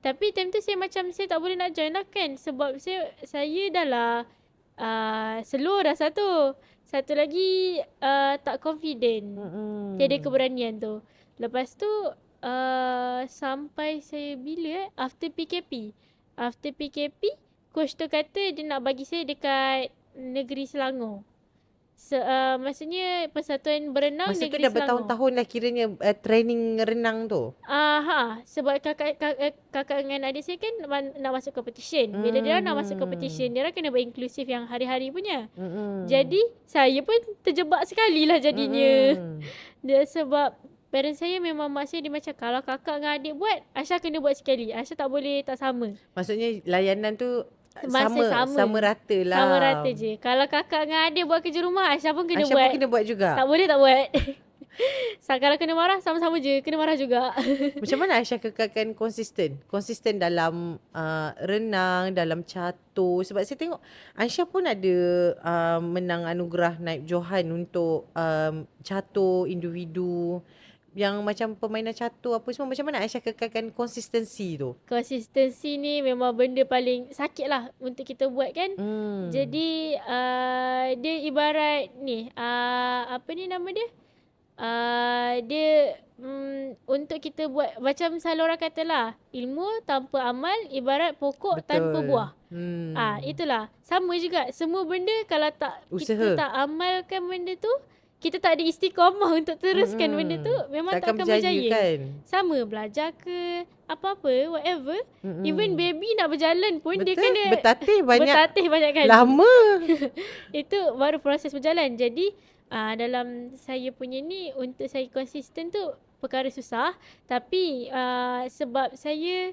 Tapi time tu saya tak boleh nak join lah kan. Sebab saya dah lah slow dah satu. Satu lagi tak confident. Tiada keberanian tu. Lepas tu sampai saya bila after PKP. After PKP, coach tu kata dia nak bagi saya dekat Negeri Selangor. Maksudnya Persatuan Berenang Masa tu Negeri dah bertahun-tahun lah kiranya training renang tu. Sebab kakak dengan adik saya kan nak masuk competition. Bila dia nak masuk competition, dia kena berinklusif yang hari-hari punya. Jadi saya pun terjebak sekali lah jadinya. Dia sebab parents saya memang mak saya dia macam kalau kakak dengan adik buat, Aisyah kena buat sekali. Aisyah tak boleh tak sama. Maksudnya layanan tu Sama rata lah. Sama rata je. Kalau kakak dengan adik buat kerja rumah, Aisyah pun kena Aisyah buat. pun kena buat juga. Tak boleh tak buat. Kalau kena marah sama-sama je, kena marah juga. Macam mana Aisyah kekalkan konsisten dalam renang, dalam catur? Sebab saya tengok Aisyah pun ada menang anugerah Naib Johan untuk catur individu. Yang macam permainan catur apa semua. Macam mana Aisyah kekalkan konsistensi tu? Konsistensi ni memang benda paling sakit lah untuk kita buat kan. Jadi dia ibarat ni apa ni nama dia? Dia untuk kita buat macam selalu orang kata lah, ilmu tanpa amal ibarat pokok tanpa buah. Itulah. Sama juga. Semua benda kalau tak kita tak amalkan benda tu, kita tak ada istiqamah untuk teruskan benda tu, memang tak akan berjaya. Kan? Sama belajar ke apa-apa, whatever. Even baby nak berjalan pun dia kena bertatih banyak kali. Lama. Itu baru proses berjalan. Jadi dalam saya punya ni, untuk saya konsisten tu perkara susah. Tapi sebab saya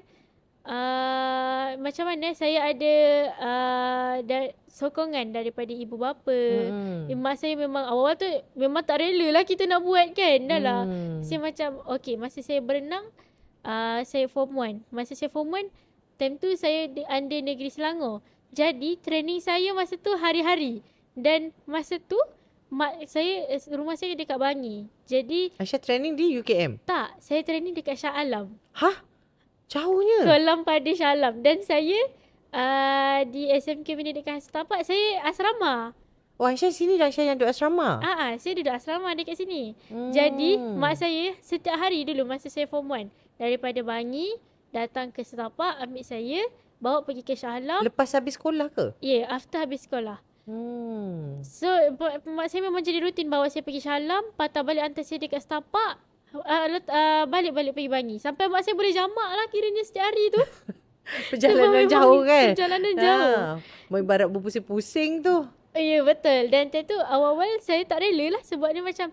macam mana, saya ada sokongan daripada ibu bapa. Mak saya memang awal tu memang tak rela lah kita nak buat kan. Dah lah. Saya macam okay, masa saya berenang saya form 1. Masa saya form 1, time tu saya under Negeri Selangor. Jadi training saya masa tu hari-hari. Dan masa tu rumah saya dekat Bangi. Jadi Aisyah training di UKM? Tak, saya training dekat Shah Alam. Jauhnya. Kolam pada Shah Alam. Dan saya di SMK Pendidikan Setapak, saya asrama. Aisyah sini dah, Aisyah yang duduk asrama? Saya duduk asrama dekat sini. Jadi mak saya setiap hari dulu masa saya form 1, daripada Bangi datang ke Setapak, ambil saya, bawa pergi ke Shah Alam. Lepas habis sekolah ke? After habis sekolah. So mak saya memang jadi rutin bawa saya pergi Shah Alam, patah balik hantar saya dekat Setapak, balik-balik pergi Bangi. Sampai mak saya boleh jamak lah kiranya setiap hari tu. Perjalanan jauh kan? Perjalanan jauh. Ibarat berpusing-pusing tu. Ya, betul. Dan time tu awal-awal saya tak rela lah. Sebab dia macam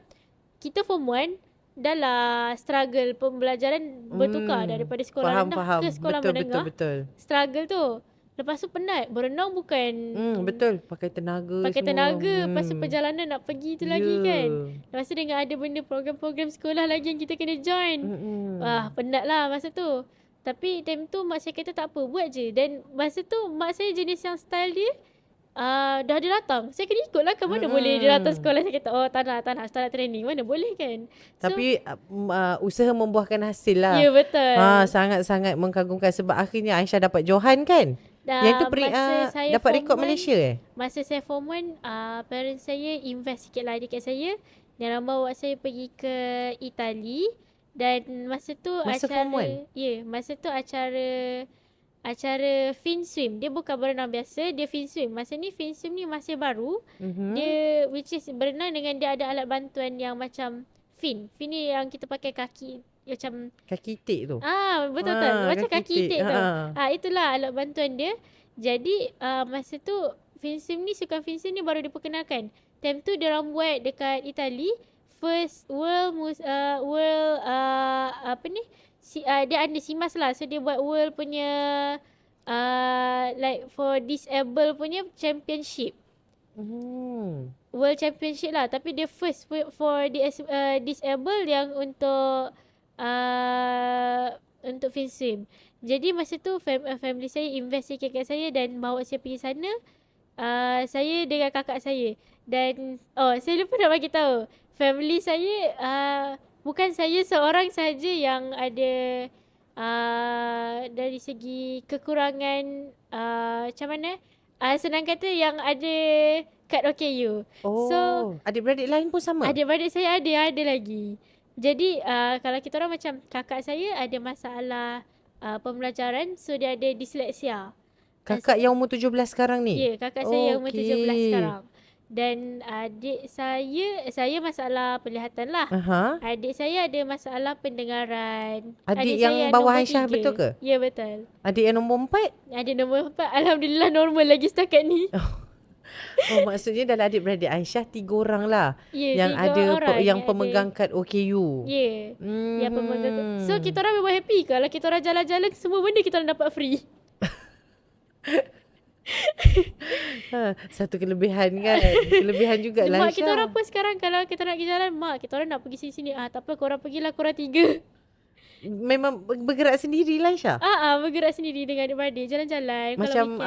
kita form 1 dah lah struggle pembelajaran bertukar daripada sekolah rendah ke sekolah menengah. Betul. Struggle tu. Lepas tu penat. Berenang bukan betul. Pakai tenaga. Lepas tu perjalanan nak pergi tu lagi kan. Lepas tu dengan ada benda program-program sekolah lagi yang kita kena join. Penat lah masa tu. Tapi time tu mak saya kata tak apa, buat je. Dan masa tu mak saya jenis yang style dia dah dia datang, saya kena ikut lah kan. Mana boleh dia datang sekolah, saya kata tak nak training, mana boleh kan. Tapi usaha membuahkan hasil lah. Ya, betul. Sangat-sangat mengagumkan. Sebab akhirnya Aisyah dapat Johan kan. Yang tu dapat rekod Malaysia Masa saya form 1, parents saya invest sikit lah dekat saya. Dan bawa saya pergi ke Itali. Dan masa tu masa tu acara fin swim. Dia bukan berenang biasa, dia fin swim. Masa ni fin swim ni masih baru. Dia which is berenang dengan dia ada alat bantuan yang macam fin. Fin ni yang kita pakai kaki, macam kaki itik tu. Betul. Macam kaki itik tu. Itulah alat bantuan dia. Jadi masa tu sukan fin swim ni baru diperkenalkan. Time tu dia orang buat dekat Itali. First dia ada SIMAS lah. So dia buat world punya like for disabled punya championship. World Championship lah, tapi dia first for disabled yang untuk fin swim. Jadi masa tu family saya invest sikit kat saya dan bawa saya pergi sana. Saya dengan kakak saya. Dan saya lupa nak bagi tahu. Family saya bukan saya seorang saja yang ada dari segi kekurangan macam mana? Senang kata yang ada kad OKU. So adik-beradik lain pun sama? Adik-beradik saya ada lagi. Jadi kalau kita orang macam kakak saya ada masalah pembelajaran, so dia ada disleksia. Kakak yang umur 17 sekarang ni? Ya, kakak saya yang umur 17 sekarang. Dan adik saya masalah penglihatan lah. Adik saya ada masalah pendengaran. Adik yang bawah Aisyah 3. Betul ke? Ya, betul. Adik yang nombor 4? Adik nombor 4 alhamdulillah normal lagi setakat ni. Maksudnya dalam adik-beradik Aisyah 3 orang lah. Yang 3 ada orang yang pemegang kad OKU. Yang pemegang kad. So kita orang memang happy kalau kita orang jalan-jalan semua benda kita orang dapat free. Satu kelebihan kan. Kelebihan jugalah Aisyah. Mak kita orang pun sekarang kalau kita nak pergi jalan, mak kita orang nak pergi sini-sini. Tak apa, korang pergilah korang 3. Memang bergerak sendirilah Aisyah? Bergerak sendiri dengan adik-beradik jalan-jalan. Macam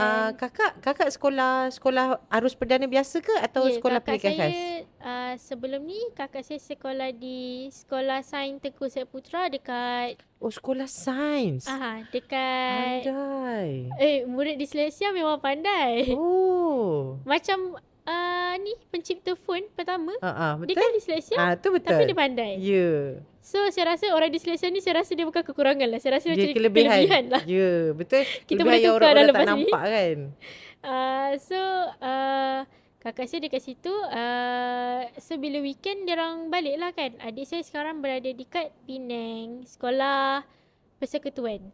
kakak sekolah arus perdana biasa ke atau sekolah pendidikan khas? Sebelum ni kakak saya sekolah di Sekolah Sains Tengku Seputra dekat sekolah sains. Dekat pandai. Murid disleksia memang pandai. Macam ni pencipta phone pertama. Betul? Dia kan disleksia. Tu betul. Tapi dia pandai. Ya. So saya rasa orang disleksia ni saya rasa dia bukan kekurangan lah. Saya rasa dia macam kelebihan lah. Ya, betul. Kita boleh tukar orang tak lepas ni. nampak kan. Kakak saya dekat situ. So bila weekend dia orang balik lah kan. Adik saya sekarang berada dekat Penang, sekolah persekutuan.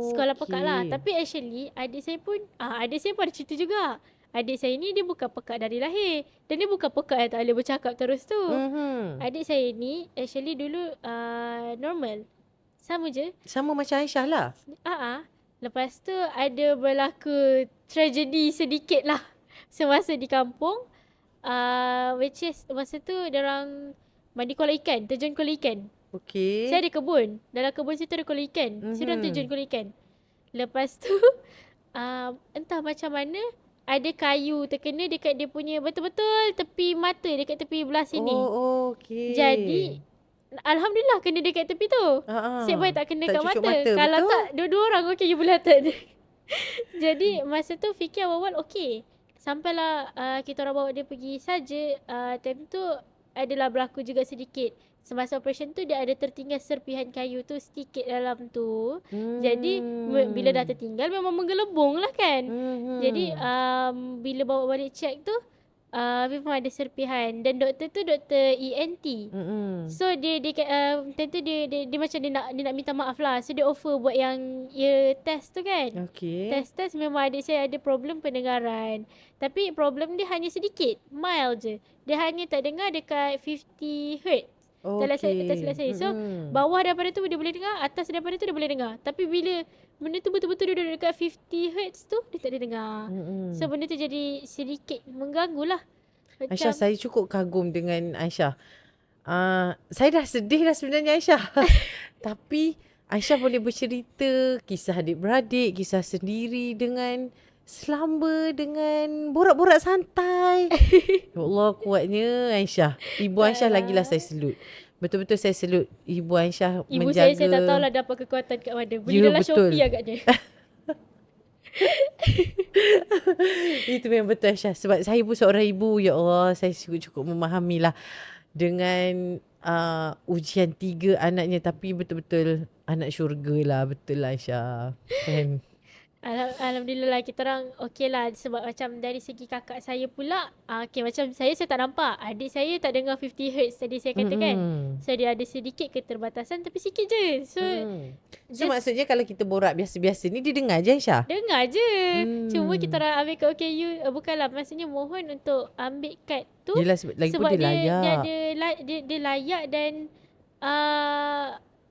Sekolah pekat lah. Tapi actually adik saya pun ada cerita juga. Adik saya ni dia bukan pekat dari lahir. Dan dia bukan pekat yang tak boleh bercakap terus tu. Adik saya ni actually dulu normal. Sama je. Sama macam Aisyah lah. Lepas tu ada berlaku tragedi sedikit lah semasa di kampung. Which is masa tu diorang mandi kolam ikan, terjun kolam ikan. Saya ada kebun. Dalam kebun situ ada kolam ikan. So diorang terjun kolam ikan. Lepas tu entah macam mana ada kayu terkena dekat dia punya betul-betul tepi mata, dekat tepi belah sini. Jadi alhamdulillah kena dekat tepi tu. Siap baik tak kena kat mata. Kalau betul? Tak dua-dua orang okey je belatan. Jadi masa tu fikir awal-awal okey. Sampailah kita orang bawa dia pergi saja. Time tu adalah berlaku juga sedikit. Semasa operation tu dia ada tertinggal serpihan kayu tu sedikit dalam tu. Jadi bila dah tertinggal memang menggelembung lah kan. Jadi bila bawa balik check tu memang ada serpihan. Dan doktor tu doktor ENT. So dia tentu dia macam dia nak minta maaf lah. So dia offer buat yang ear test tu kan. Test memang adik saya ada problem pendengaran. Tapi problem dia hanya sedikit, mild je. Dia hanya tak dengar dekat 50 Hz. Tak silap saya. So bawah daripada tu dia boleh dengar, atas daripada tu dia boleh dengar. Tapi bila benda tu betul-betul dia duduk dekat 50 Hz tu, dia tak boleh dengar. So benda tu jadi sedikit mengganggu lah. Aisyah, saya cukup kagum dengan Aisyah. Saya dah sedih dah sebenarnya Aisyah. Tapi Aisyah boleh bercerita kisah adik-beradik, kisah sendiri dengan selamba, dengan borak-borak santai. Ya Allah, kuatnya Aisyah. Ibu Aisyah lagilah saya salute. Betul-betul saya salute Ibu Aisyah Ibu menjaga. saya tak tahulah dapat kekuatan kat mana. Beli dalam Shopee agaknya. Itu memang betul Aisyah. Sebab saya pun seorang ibu. Ya Allah, saya cukup memahamilah dengan ujian 3 anaknya. Tapi betul-betul anak syurga lah. Betul lah Aisyah kan. Alhamdulillah lah kita orang okey lah. Sebab macam dari segi kakak saya pula okey, macam saya tak nampak. Adik saya tak dengar 50 Hz tadi saya kata kan. So dia ada sedikit keterbatasan tapi sikit je. So maksudnya kalau kita borak biasa-biasa ni dia dengar je Aisyah? Dengar je. Cuma kita orang ambil kat OKU bukanlah, maksudnya mohon untuk ambil kad tu. Yelah, sebab dia layak dan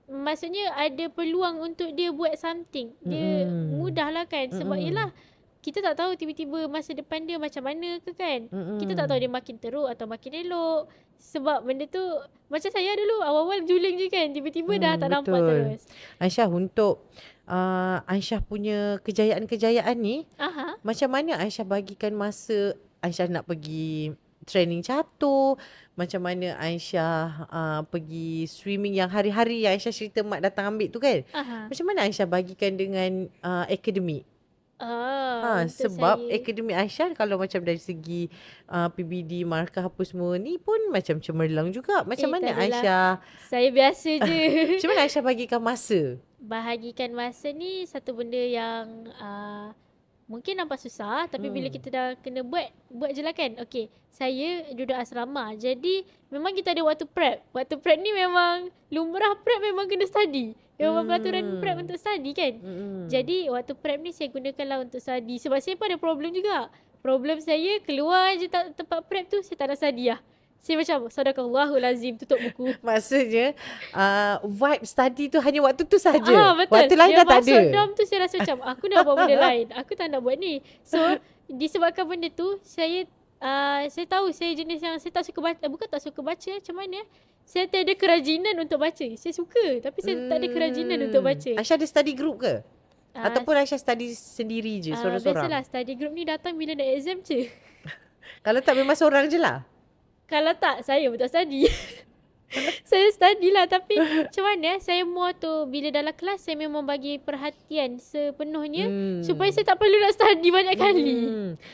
maksudnya ada peluang untuk dia buat something. Dia mudah lah kan. Sebab yelah kita tak tahu tiba-tiba masa depan dia macam mana ke kan. Kita tak tahu dia makin teruk atau makin elok. Sebab benda tu macam saya dulu awal-awal juling je kan. Tiba-tiba dah tak nampak terus. Aisyah, untuk Aisyah punya kejayaan-kejayaan ni, macam mana Aisyah bagikan masa Aisyah nak pergi training catur, macam mana Aisyah pergi swimming yang hari-hari yang Aisyah cerita mak datang ambil tu kan. Macam mana Aisyah bagikan dengan akademik? Untuk Sebab saya, akademik Aisyah kalau macam dari segi PBD, markah apa semua ni pun macam cemerlang juga. Macam mana tak adalah. Aisyah Saya biasa je. macam mana Aisyah bagikan masa? Bahagikan masa ni satu benda yang mungkin nampak susah, tapi bila kita dah kena buat je lah kan. Okay, saya duduk asrama, jadi memang kita ada waktu prep. Waktu prep ni memang lumrah prep memang kena study. Memang peraturan prep untuk study kan. Jadi waktu prep ni saya gunakanlah untuk study. Sebab saya pun ada problem juga. Problem saya keluar je tempat prep tu, saya tak nak study lah. Saya macam sadaqallahul azim, tutup buku. Maksudnya vibe study tu hanya waktu tu saja. Betul. Waktu lain Dia dah tak ada. masuk dorm tu saya rasa macam aku nak buat benda lain. Aku tak nak buat ni. So disebabkan benda tu saya tahu saya jenis yang saya tak suka baca. Bukan tak suka baca, macam mana? Saya tak ada kerajinan untuk baca. Saya suka tapi saya tak ada kerajinan untuk baca. Aisyah ada study group ke? Ataupun Aisyah study sendiri je, sorang-sorang? Biasalah study group ni datang bila nak exam je. Kalau tak memang seorang je lah. Kalau tak, saya pun tak study. Saya study lah, tapi macam mana saya more tu bila dalam kelas saya memang bagi perhatian sepenuhnya supaya saya tak perlu nak study banyak kali.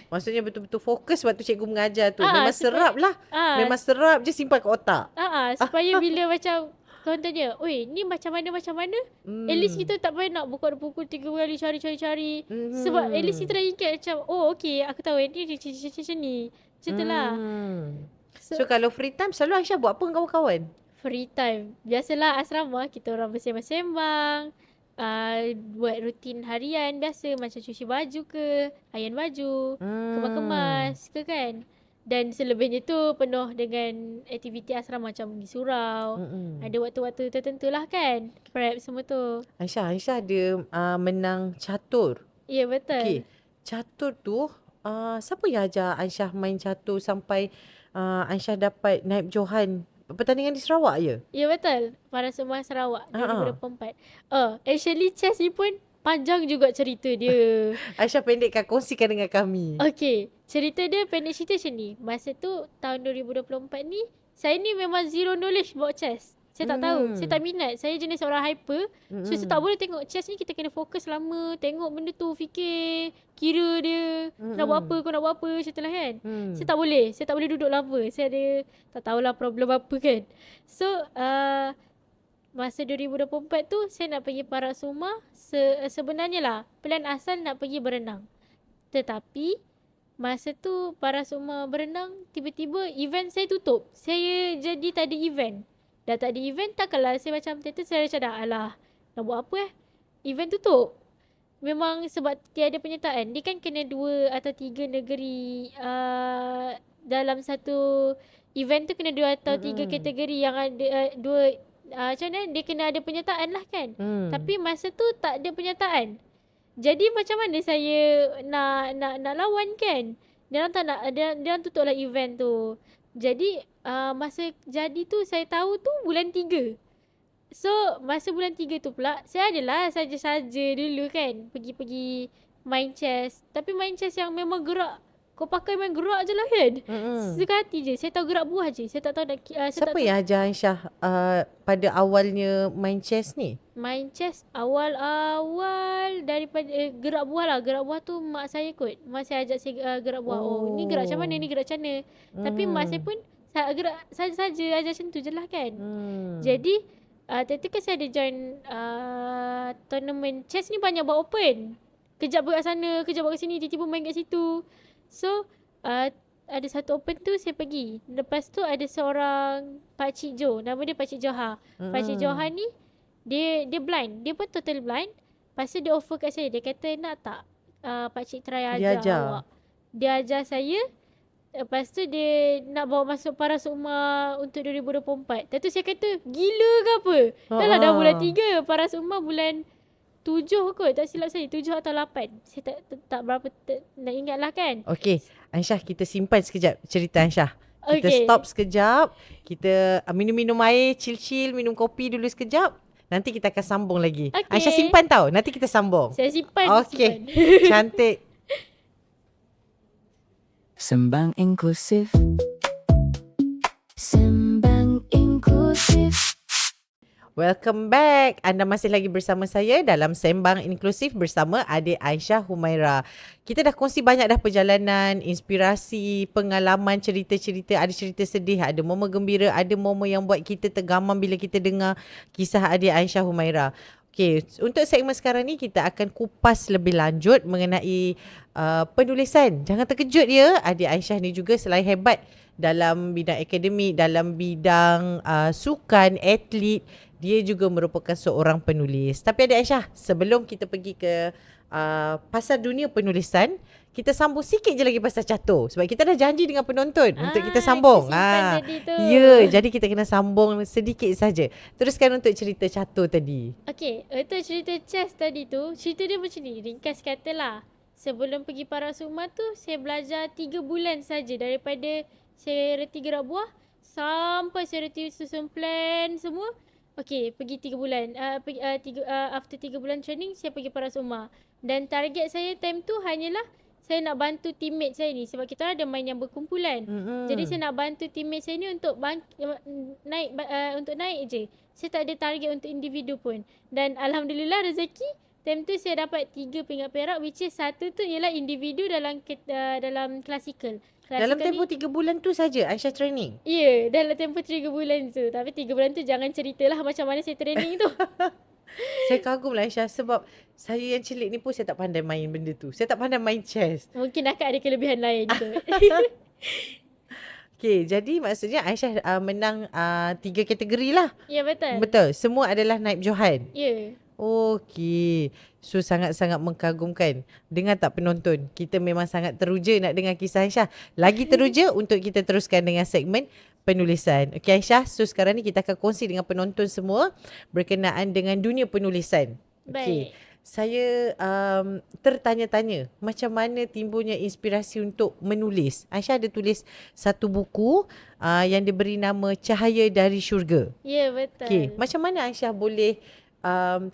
Maksudnya betul-betul fokus waktu cikgu mengajar tu. Memang serap lah. Memang serap je, simpan kat otak. Supaya bila macam kawan tanya, oi ni macam mana, at least kita tak payah nak buka buku 3 kali cari. Sebab at least kita dah ingat macam, oh okay aku tahu ni macam ni. Macam tu lah. So kalau free time selalu Aisyah buat apa dengan kawan-kawan? Free time, biasalah asrama kita orang bersembang-sembang, buat rutin harian biasa macam cuci baju ke, iron baju, kemas-kemas ke kan. Dan selebihnya tu penuh dengan aktiviti asrama macam pergi surau. Ada waktu-waktu tertentu lah kan, prep semua tu. Aisyah ada menang catur. Ya, betul. Okay, catur tu siapa yang ajar Aisyah main catur sampai Aisyah dapat naib Johan pertandingan di Sarawak je? Ya, betul. Para semua Sarawak 2024. Actually chess ni pun panjang juga cerita dia. Aisyah pendekkan, kongsikan dengan kami. Okay, cerita dia pendek cerita macam ni. Masa tu tahun 2024 ni, saya ni memang zero knowledge about chess. Saya tak tahu, saya tak minat. Saya jenis orang hyper. So saya tak boleh tengok chess ni, kita kena fokus lama. Tengok benda tu, fikir, kira dia. Nak buat apa, kau nak buat apa, macam tu lah kan. Saya tak boleh duduk lama. Saya ada, tak tahulah problem apa kan. So, masa 2024 tu, saya nak pergi Parak Suma. Sebenarnya lah, plan asal nak pergi berenang. Tetapi, masa tu Parak Suma berenang, tiba-tiba event saya tutup. Saya jadi tak ada event. Dah tak ada event, takkanlah saya macam saya macam dah alah, nak buat apa event tutup. Memang sebab tiada penyertaan. Dia kan kena 2 atau 3 negeri dalam satu event tu, kena 2 atau 3 kategori yang ada 2 macam mana dia kena ada penyertaan lah kan. Tapi masa tu tak ada penyertaan. Jadi macam mana saya nak lawan kan. Dia orang tak nak, dia orang tutup lah event tu. Jadi masa jadi tu saya tahu tu bulan 3. So masa bulan 3 tu pula saya adalah saja-saja dulu kan pergi main chess. Tapi main chess yang memang gerak. Kau pakai main gerak je lah kan. Suka hati je. Saya tahu gerak buah je. Saya tak tahu nak siapa yang ajar Aisyah pada awalnya main chess ni? Main chess awal-awal daripada gerak buah lah. Gerak buah tu mak saya kot. Mak saya ajak saya gerak buah. Oh, ni gerak macam mana, ni gerak macam mana. Tapi mak saya pun gerak saja-saja ajar macam tu je lah kan. Jadi tentu kan saya ada join tournament chess ni, banyak buat open. Kejap buat kat sana, kejap buat kat sini, tiba-tiba main kat situ. So ada satu open tu saya pergi. Lepas tu ada seorang Pakcik Jo, nama dia Pakcik Joha. Pakcik Joha ni dia blind. Dia pun total blind. Lepas tu dia offer kat saya. Dia kata nak tak Pakcik try ajar awak. Dia ajar saya. Lepas tu dia nak bawa masuk Parak Sukma untuk 2024. Tentu saya kata gila ke apa. Dah lah dah bulan 3. Parak Sukma bulan 7 kot, tak silap saya. 7 atau 8. Saya tak berapa nak ingat lah kan. Okey, Aisyah, kita simpan sekejap cerita Aisyah. Kita Okey. stop sekejap. Kita minum-minum air, chill-chill, minum kopi dulu sekejap. Nanti kita akan sambung lagi. Okey. Aisyah simpan tau. Nanti kita sambung. Saya simpan. Okey. Simpan. Cantik. Sembang inklusif. Sembang inklusif. Welcome back. Anda masih lagi bersama saya dalam Sembang Inklusif bersama adik Aisyah Humaira. Kita dah kongsi banyak dah perjalanan, inspirasi, pengalaman, cerita-cerita. Ada cerita sedih, ada momen gembira, ada momen yang buat kita tergamam bila kita dengar kisah adik Aisyah Humaira. Okey, untuk segmen sekarang ni kita akan kupas lebih lanjut mengenai penulisan. Jangan terkejut ya, adik Aisyah ni juga selain hebat dalam bidang akademik, dalam bidang sukan, atlet, dia juga merupakan seorang penulis. Tapi adik Aisyah, sebelum kita pergi ke pasal dunia penulisan, kita sambung sikit je lagi pasal catur. Sebab kita dah janji dengan penonton untuk kita sambung. Kita simpan tadi tu. Ya, jadi kita kena sambung sedikit saja. Teruskan untuk cerita catur tadi. Okey, untuk cerita chess tadi tu, cerita dia macam ni, ringkas katalah. Sebelum pergi Parasukma tu, saya belajar 3 bulan saja daripada saya reti gerak buah sampai saya reti susun plan semua. Okey, pergi 3 bulan. After 3 bulan training, saya pergi Parasukma. Dan target saya time tu hanyalah saya nak bantu teammate saya ni sebab kita ada main yang berkumpulan. Jadi saya nak bantu teammate saya ni untuk naik je. Saya tak ada target untuk individu pun. Dan alhamdulillah rezeki time tu saya dapat 3 pingat perak, which is satu tu ialah individu dalam klasikal. Dalam Klasikal tempoh 3 bulan tu saja Aisyah training. Ya, dalam tempoh 3 bulan tu. Tapi 3 bulan tu jangan ceritalah macam mana saya training tu. Saya kagum lah Aisyah sebab saya yang celik ni pun saya tak pandai main benda tu. Saya tak pandai main chess. Mungkin akak ada kelebihan lain tu. Okay, jadi maksudnya Aisyah menang 3 kategori lah. Ya, betul. Betul. Semua adalah naib Johan. Ya. Okey. So sangat-sangat mengagumkan. Dengar tak penonton? Kita memang sangat teruja nak dengar kisah Aisyah. Lagi teruja untuk kita teruskan dengan segmen penulisan. Okey Aisyah, so sekarang ni kita akan kongsi dengan penonton semua berkenaan dengan dunia penulisan. Okey. Baik. Saya tertanya-tanya macam mana timbulnya inspirasi untuk menulis. Aisyah ada tulis satu buku yang diberi nama Cahaya dari Syurga. Ya, betul. Okey, macam mana Aisyah boleh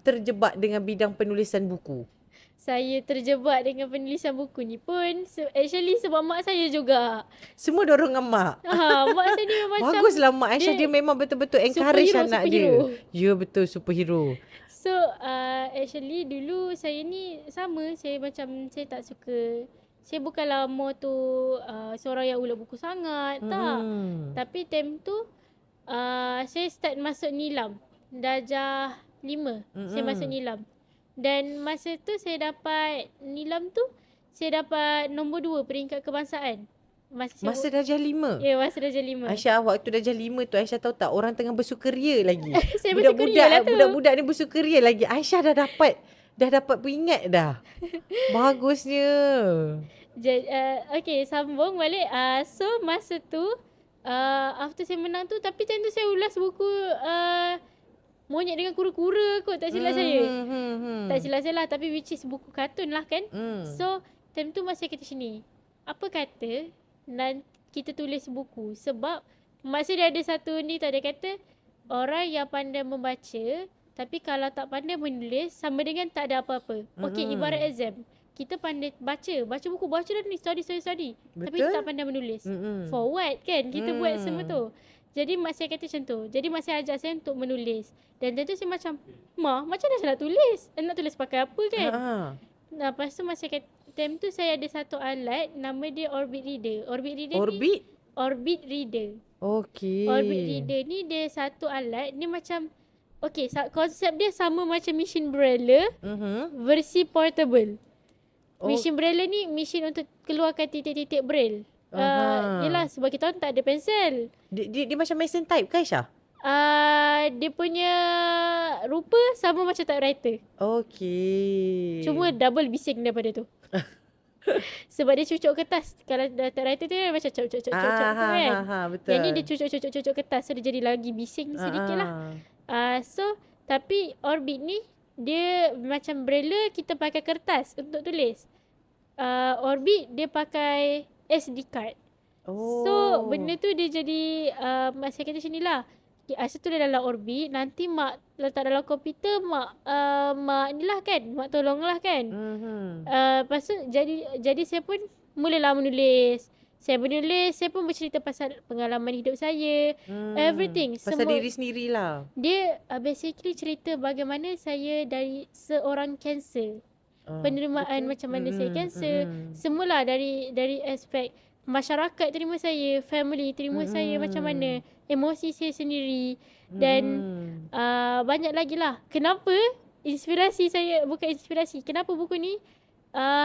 terjebak dengan bidang penulisan buku? Saya terjebak dengan penulisan buku ni pun actually sebab mak saya juga. Semua dorong dengan mak. Mak saya dia macam Baguslah mak Aisyah, dia memang betul-betul encourage anak superhero. dia. Ya betul, superhero. So actually dulu saya ni sama, saya saya tak suka, saya bukanlah more tu seorang yang ulat buku sangat, tak. Tapi time tu saya start masuk nilam. Darjah 5 saya masuk nilam. Dan masa tu saya dapat nilam tu, saya dapat nombor 2 peringkat kebangsaan. Masa darjah 5? Ya, masa darjah 5. Aisyah, waktu darjah 5 tu Aisyah tahu tak orang tengah bersukaria lagi. Saya bersukaria lah tu. Budak-budak ni bersukaria lagi. Aisyah dah dapat peringat dah. Bagusnya. Okay, sambung balik. So masa tu after saya menang tu, tapi time tu saya ulas buku Monyet dengan kura-kura kot, tak silap saya. Tak silap saya lah, tapi which is buku kartun lah kan. So time tu masih kata sini, apa kata dan kita tulis buku. Sebab masa dia ada satu ni tu, dia kata orang yang pandai membaca tapi kalau tak pandai menulis sama dengan tak ada apa-apa. Okey, ibarat exam, kita pandai baca buku, baca dah ni, study. Tapi kita tak pandai menulis. For what kan kita buat semua tu. Jadi mak saya kata macam tu. Jadi mak saya ajak saya untuk menulis. Dan tentu saya macam, Ma, macam mana saya nak tulis? Nak tulis pakai apa kan? Nah, lepas tu mak saya kata, time tu saya ada satu alat, nama dia Orbit Reader. Orbit Reader ni, Orbit Reader. Okey. Orbit Reader ni dia satu alat, ni macam, okey, konsep dia sama macam mesin Braille, versi portable. Mesin Braille ni mesin untuk keluarkan titik-titik Braille. Yelah, sebab kita orang tak ada pensel. Dia macam mesin type ke Aisyah? Dia punya rupa sama macam typewriter. Okey. Cuma double bising daripada tu. Sebab dia cucuk kertas. Kalau typewriter tu macam cucuk tu kan. Betul. Yang ni dia cucuk kertas, so dia jadi lagi bising sedikit lah. So tapi Orbit ni dia macam braille kita pakai kertas untuk tulis. Orbit dia pakai SD card. Oh. So benda tu dia jadi saya kata macam ni lah. Asal tu dia dalam orbit, nanti mak letak dalam komputer, mak ni lah kan, mak tolonglah kan. Lepas tu jadi saya pun mulalah menulis. Saya menulis, saya pun bercerita pasal pengalaman hidup saya, everything. Pasal diri sendirilah. Dia basically cerita bagaimana saya dari seorang kanser. Penerimaan macam mana saya kanser. Semualah dari aspek masyarakat terima saya, family terima saya macam mana, emosi saya sendiri dan banyak lagi lah. Kenapa kenapa buku ni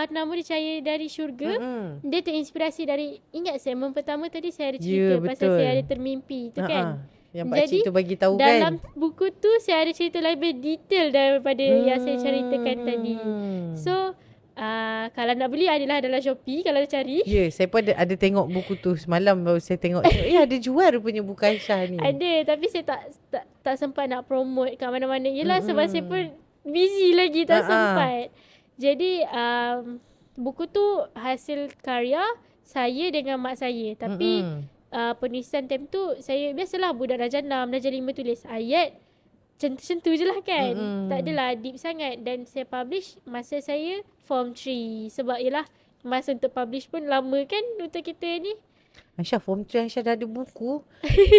nama dia Cahaya dari Syurga. Dia terinspirasi dari, ingat segmen pertama tadi saya ada cerita pasal saya ada termimpi tu kan. Yang pakcik tu bagi tahu kan. Dalam buku tu saya ada cerita lebih detail daripada yang saya ceritakan tadi. So kalau nak beli adalah dalam Shopee kalau nak cari. Ya, saya pun ada tengok buku tu semalam baru saya tengok. Ada jual rupanya buku Aisyah ni. Ada, tapi saya tak sempat nak promote kat mana-mana. Yelah sebab saya pun busy lagi, tak sempat. Jadi buku tu hasil karya saya dengan mak saya. Tapi penulisan time tu saya biasalah budak darjah 6, darjah 5 tulis ayat centu je lah kan. Tak adalah deep sangat. Dan saya publish masa saya form 3. Sebab yelah masa untuk publish pun lama kan untuk kita ni. Aisyah form 3 Aisyah dah ada buku.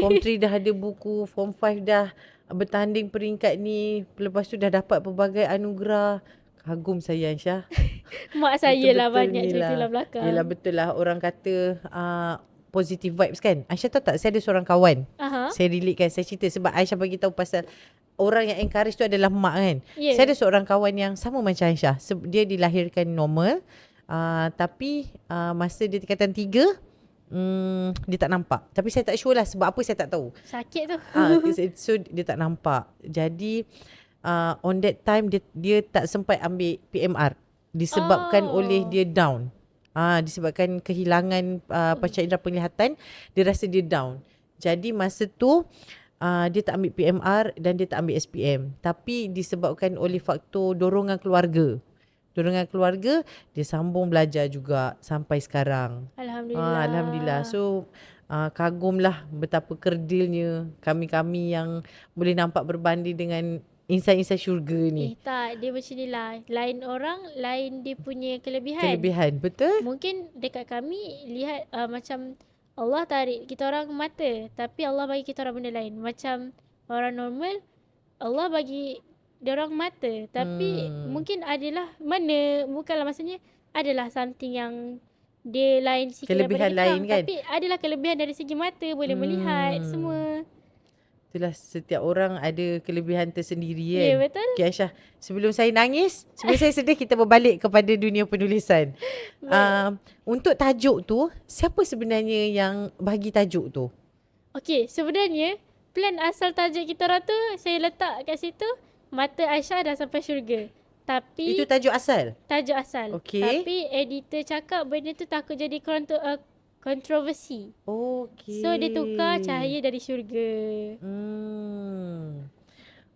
Form 3 dah ada buku. Form 5 dah bertanding peringkat ni. Lepas tu dah dapat pelbagai anugerah. Kagum saya Aisyah. Mak saya lah banyak cerita dalam belakang. Yelah betul lah orang kata positive vibes kan. Aisyah tahu tak, saya ada seorang kawan. Saya relate kan, saya cerita sebab Aisyah bagi tahu pasal orang yang encourage tu adalah mak kan. Saya ada seorang kawan yang sama macam Aisyah. Dia dilahirkan normal. Tapi masa dia tingkatan 3 dia tak nampak. Tapi saya tak sure lah sebab apa saya tak tahu. Sakit tu. So dia tak nampak. Jadi on that time dia tak sempat ambil PMR disebabkan oleh dia down. Disebabkan kehilangan panca indera penglihatan, dia rasa dia down. Jadi masa tu dia tak ambil PMR dan dia tak ambil SPM. Tapi disebabkan oleh faktor dorongan keluarga. Dia sambung belajar juga sampai sekarang. Alhamdulillah. So kagumlah betapa kerdilnya kami-kami yang boleh nampak berbanding dengan insan-insan syurga ni. Tak, dia macam ni lah. Lain orang, lain dia punya kelebihan. Betul. Mungkin dekat kami lihat macam Allah tarik kita orang mata, tapi Allah bagi kita orang benda lain. Macam orang normal, Allah bagi dia orang mata, tapi mungkin adalah bukanlah maksudnya adalah something yang dia lain sikit kelebihan daripada lain kita, kan. tapi adalah kelebihan dari segi mata, boleh melihat semua. Itulah, setiap orang ada kelebihan tersendiri kan. Ya, betul. Okay Aisyah, sebelum saya nangis, sebelum saya sedih, kita berbalik kepada dunia penulisan. Untuk tajuk tu, siapa sebenarnya yang bagi tajuk tu? Okey, sebenarnya plan asal tajuk kita orang tu saya letak kat situ, Mata Aisyah dah sampai syurga. Tapi Itu tajuk asal? Tajuk asal. Okey. Tapi editor cakap benda tu takut jadi kontroversi. Okey. So dia tukar Cahaya dari Syurga.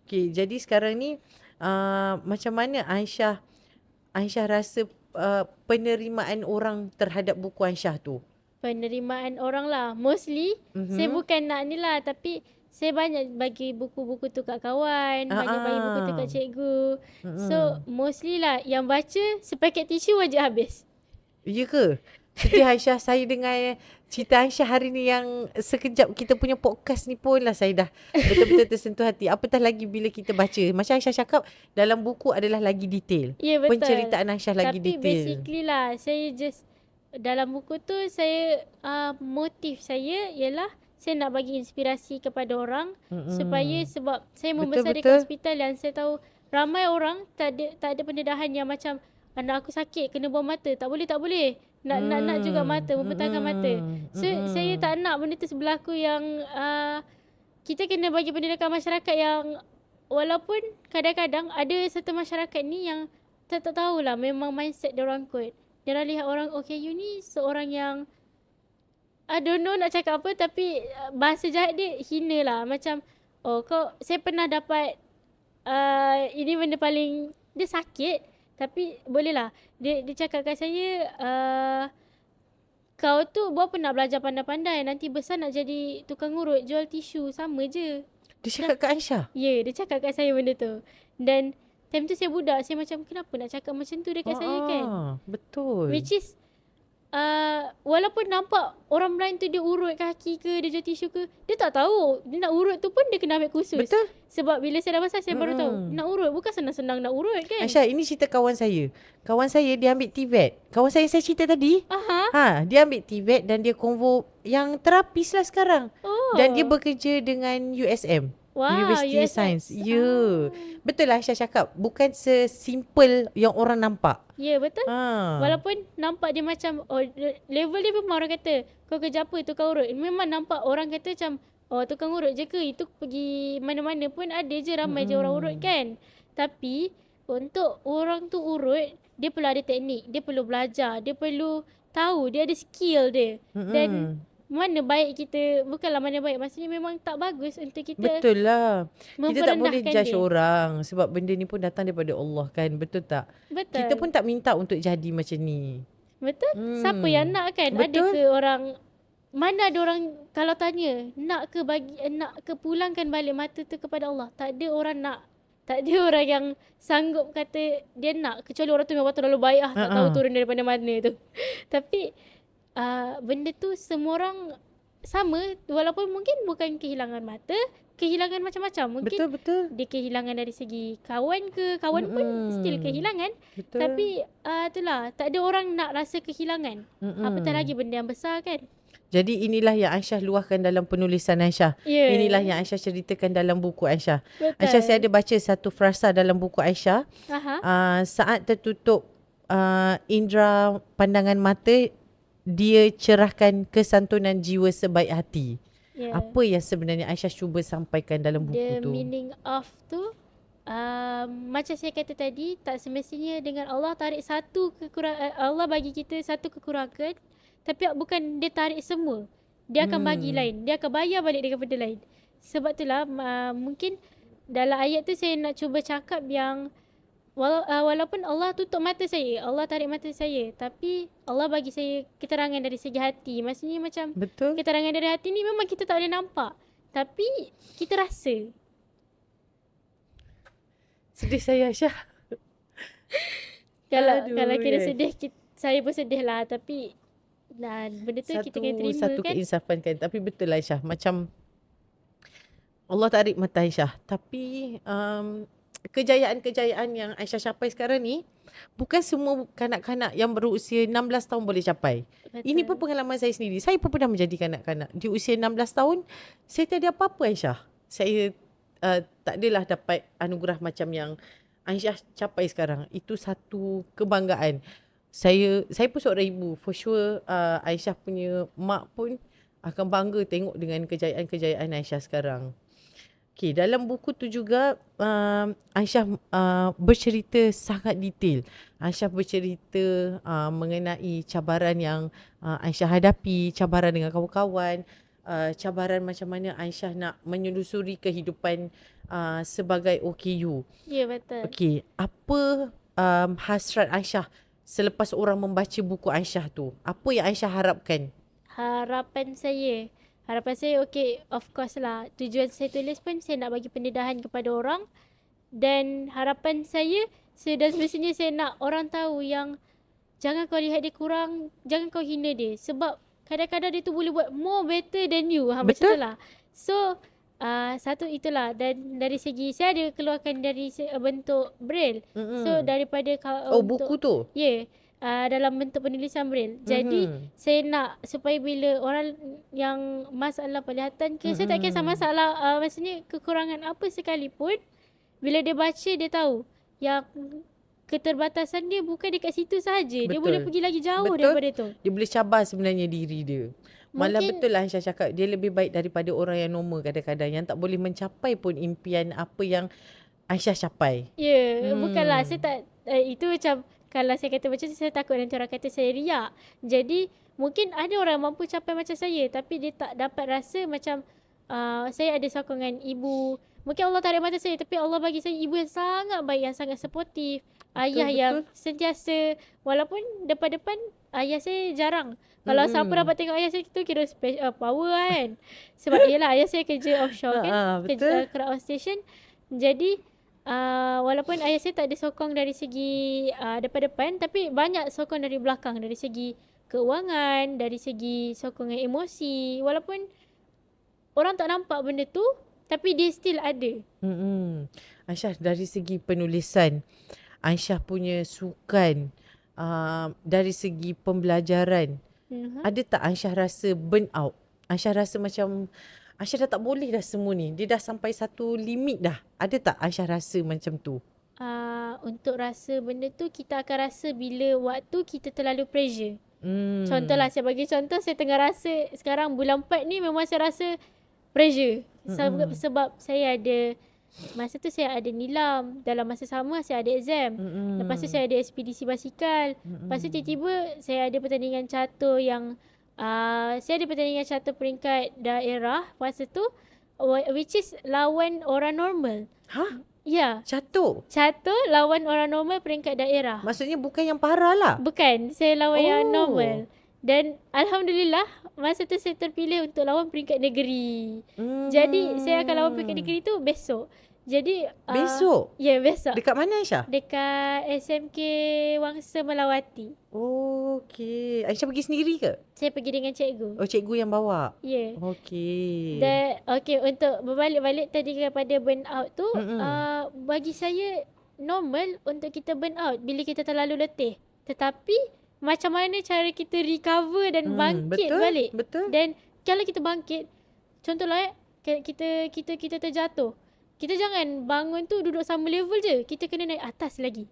Okey, jadi sekarang ni macam mana Aisyah rasa penerimaan orang terhadap buku Aisyah tu? Penerimaan orang lah. Mostly saya bukan nak ni lah, tapi saya banyak bagi buku-buku tu kat kawan, banyak bagi buku tu kat cikgu. So mostly lah yang baca sepaket tisu wajib habis. Ya ke? Sedih Aisyah, saya dengar cerita Aisyah hari ni yang sekejap kita punya podcast ni pun lah saya dah betul-betul tersentuh hati. Apatah lagi bila kita baca. Macam Aisyah cakap, dalam buku adalah lagi detail. Ya, betul. Penceritaan Aisyah lagi Tapi detail. Tapi basically lah, saya just dalam buku tu saya motif saya ialah saya nak bagi inspirasi kepada orang supaya sebab saya membesar di hospital yang saya tahu ramai orang tak ada pendedahan yang macam anak aku sakit kena buang mata, tak boleh nak juga mata, membentangkan mata. So saya tak nak benda tu berlaku yang kita kena bagi pendidikan masyarakat yang walaupun kadang-kadang ada satu masyarakat ni yang tak tahulah, memang mindset dia orang kot. Dia orang lihat orang, okay you ni seorang yang I don't know nak cakap apa, tapi bahasa jahat dia hina lah. Macam, oh kau, saya pernah dapat ini benda paling, dia sakit tapi boleh lah. Dia cakap kat saya, kau tu buat apa nak belajar pandai-pandai, nanti besar nak jadi tukang urut, jual tisu, sama je. Dia cakap kat Aisyah. Ya, dia cakap kat saya benda tu. Dan time tu saya budak, saya macam kenapa nak cakap macam tu dekat saya kan. Betul. Which is walaupun nampak orang lain tu dia urut kaki ke, dia jual tisu ke, dia tak tahu dia nak urut tu pun dia kena ambil kursus. Betul. Sebab bila saya dah besar saya baru tahu nak urut bukan senang-senang nak urut kan. Aisyah, ini cerita kawan saya. Kawan saya dia ambil TVET. Kawan saya cerita tadi. Aha. Dia ambil TVET dan dia convo yang terapis lah sekarang. Oh. Dan dia bekerja dengan USM. Wow, University of USM. Science. Ya. Betul lah Aisyah cakap. Bukan sesimpel yang orang nampak. Ya, betul. Ha. Walaupun nampak dia macam level dia memang orang kata kau kerja apa tukang urut. Memang nampak orang kata macam tukang urut je ke, itu pergi mana-mana pun ada je ramai je orang urut kan. Tapi untuk orang tu urut, dia perlu ada teknik, dia perlu belajar, dia perlu tahu, dia ada skill dia. Dan mana baik kita, bukanlah mana baik, maksudnya memang tak bagus untuk kita. Betul lah. Kita tak boleh memperendahkan judge dia. orang sebab benda ni pun datang daripada Allah kan. Betul tak? Betul. Kita pun tak minta untuk jadi macam ni. Betul. Siapa yang nak kan? Ada Betul. ke orang, mana ada orang kalau tanya nak ke pulangkan balik mata tu kepada Allah, tak ada orang nak. Tak ada orang yang sanggup kata dia nak, kecuali orang tu memang terlalu baik tak tahu turun daripada mana tu. Tapi benda tu semua orang sama, walaupun mungkin bukan kehilangan mata, kehilangan macam-macam. Mungkin Betul. dia kehilangan dari segi kawan ke, kawan pun still kehilangan. Betul. Tapi itulah, tak ada orang nak rasa kehilangan. Apatah lagi benda yang besar kan. Jadi inilah yang Aisyah luahkan dalam penulisan Aisyah. Ya. Inilah yang Aisyah ceritakan dalam buku Aisyah. Betul. Aisyah, saya ada baca satu frasa dalam buku Aisyah. Aha. Saat tertutup indera pandangan mata, dia cerahkan kesantunan jiwa sebaik hati. Yeah. Apa yang sebenarnya Aisyah cuba sampaikan dalam buku The tu? meaning of tu, macam saya kata tadi, tak semestinya dengan Allah tarik satu kekurangan, Allah bagi kita satu kekurangan, tapi bukan dia tarik semua. Dia akan bagi lain, dia akan bayar balik dengan benda lain. Sebab itulah mungkin dalam ayat tu saya nak cuba cakap yang walaupun Allah tutup mata saya, Allah tarik mata saya, tapi Allah bagi saya keterangan dari segi hati. Maksudnya macam Betul. keterangan dari hati ni memang kita tak boleh nampak, tapi kita rasa. Sedih saya Aisyah. Kalau kira yes. sedih, saya pun sedih lah. Tapi benda tu kita kena terima Satu kan. keinsafan kan. Tapi betul lah Aisyah. Macam Allah tarik mata Aisyah. Tapi kejayaan-kejayaan yang Aisyah capai sekarang ni, bukan semua kanak-kanak yang berusia 16 tahun boleh capai. Betul. Ini pun pengalaman saya sendiri. Saya pun pernah menjadi kanak-kanak. Di usia 16 tahun, saya tak ada apa-apa Aisyah. Saya tak adalah dapat anugerah macam yang Aisyah capai sekarang. Itu satu kebanggaan. Saya pun seorang ibu. For sure Aisyah punya mak pun akan bangga tengok dengan kejayaan-kejayaan Aisyah sekarang. Okay, dalam buku tu juga Aisyah bercerita sangat detail. Aisyah bercerita mengenai cabaran yang Aisyah hadapi, cabaran dengan kawan-kawan, cabaran macam mana Aisyah nak menyelusuri kehidupan sebagai OKU. Ya, betul. Okay, apa hasrat Aisyah selepas orang membaca buku Aisyah tu? Apa yang Aisyah harapkan? Harapan saya okay, of course lah, tujuan saya tulis pun saya nak bagi pendedahan kepada orang. Dan harapan saya dan semestinya saya nak orang tahu yang jangan kau lihat dia kurang, jangan kau hina dia. Sebab kadang-kadang dia tu boleh buat more better than you. Macam Betul. tu lah. So satu itulah. Dan dari segi saya ada keluarkan dari bentuk braille. So daripada Buku tu? Ya. Dalam bentuk penulisan braille. Jadi saya nak supaya bila orang yang masalah penglihatan ke, saya tak kisah masalah maksudnya kekurangan apa sekalipun, bila dia baca dia tahu yang keterbatasan dia bukan dekat situ saja. Dia Betul. boleh pergi lagi jauh Betul. daripada tu. Dia boleh cabar sebenarnya diri dia. Malah Mungkin- betul lah Aisyah cakap, dia lebih baik daripada orang yang normal kadang-kadang yang tak boleh mencapai pun impian apa yang Aisyah capai. Ya, bukanlah saya tak itu macam kalau saya kata macam tu, saya takut nanti orang kata saya riak. Jadi mungkin ada orang mampu capai macam saya, tapi dia tak dapat rasa macam saya ada sokongan ibu, Mungkin Allah tarik mata saya, tapi Allah bagi saya ibu yang sangat baik, yang sangat supportive. Ayah yang sentiasa, walaupun depan-depan ayah saya jarang. Kalau siapa dapat tengok ayah saya, itu kira power kan. Sebab yelah ayah saya kerja offshore kan, kerja crowd station. Jadi walaupun ayah saya tak ada sokong dari segi depan-depan, tapi banyak sokong dari belakang, dari segi keuangan, dari segi sokongan emosi. Walaupun orang tak nampak benda tu, tapi dia still ada. Aisyah, dari segi penulisan, Aisyah punya sukan, dari segi pembelajaran, ada tak Aisyah rasa burn out? Aisyah rasa macam Aisyah dah tak boleh dah semua ni. Dia dah sampai satu limit dah. Ada tak Aisyah rasa macam tu? Untuk rasa benda tu, kita akan rasa bila waktu kita terlalu pressure. Contohlah, saya bagi contoh, saya tengah rasa sekarang bulan 4 ni memang saya rasa pressure. Sebab saya ada, masa tu saya ada nilam, dalam masa sama saya ada exam. Lepas tu saya ada ekspedisi basikal. Lepas tu tiba-tiba saya ada pertandingan catur yang saya ada pertandingan catur peringkat daerah masa tu, which is lawan orang normal. Ya. Catur Lawan orang normal peringkat daerah. maksudnya bukan yang parah lah. Bukan, saya lawan yang normal. Dan Alhamdulillah masa tu saya terpilih untuk lawan peringkat negeri. Jadi saya akan lawan peringkat negeri tu besok. Jadi Besok? Ya, besok. Dekat mana Aisyah? Dekat SMK Wangsa Melawati. Okey. Aisyah pergi sendiri ke? Saya pergi dengan cikgu. Oh, cikgu yang bawa? Ya. Okey. Dan untuk berbalik-balik tadi kepada burn out tu, bagi saya normal untuk kita burn out bila kita terlalu letih. Tetapi macam mana cara kita recover dan bangkit balik. Betul. Dan kalau kita bangkit, contohlah kita terjatuh. Kita jangan bangun tu duduk sama level je. Kita kena naik atas lagi.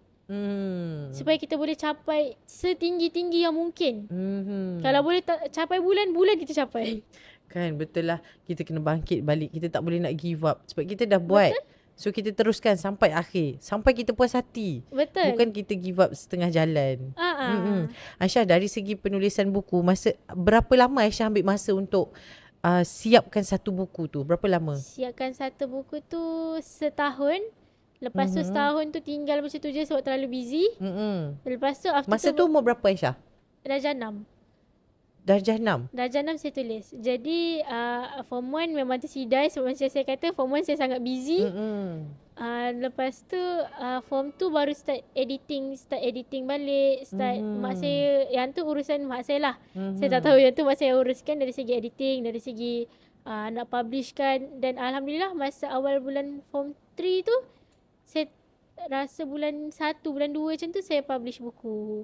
Supaya kita boleh capai setinggi-tinggi yang mungkin. Kalau boleh capai bulan kita capai. Kan, betul lah. Kita kena bangkit balik. Kita tak boleh nak give up. Sebab kita dah buat. So kita teruskan sampai akhir. Sampai kita puas hati. Betul. Bukan kita give up setengah jalan. Aisyah, dari segi penulisan buku, berapa lama Aisyah ambil masa untuk siapkan satu buku tu? Berapa lama? Siapkan satu buku tu setahun. Lepas tu setahun tu tinggal macam tu je sebab terlalu busy. Lepas tu Masa tu umur berapa Aisyah? Darjah 6. Darjah 6? Darjah 6 saya tulis. Jadi form 1 memang tersidai sebab macam saya kata form 1 saya sangat busy. Lepas tu form 2 baru start editing balik. Mak saya, yang tu urusan mak saya lah. Saya tak tahu, yang tu mak saya uruskan dari segi editing, dari segi nak publishkan. Dan Alhamdulillah masa awal bulan form 3 tu, saya rasa bulan 1, bulan 2 macam tu saya publish buku.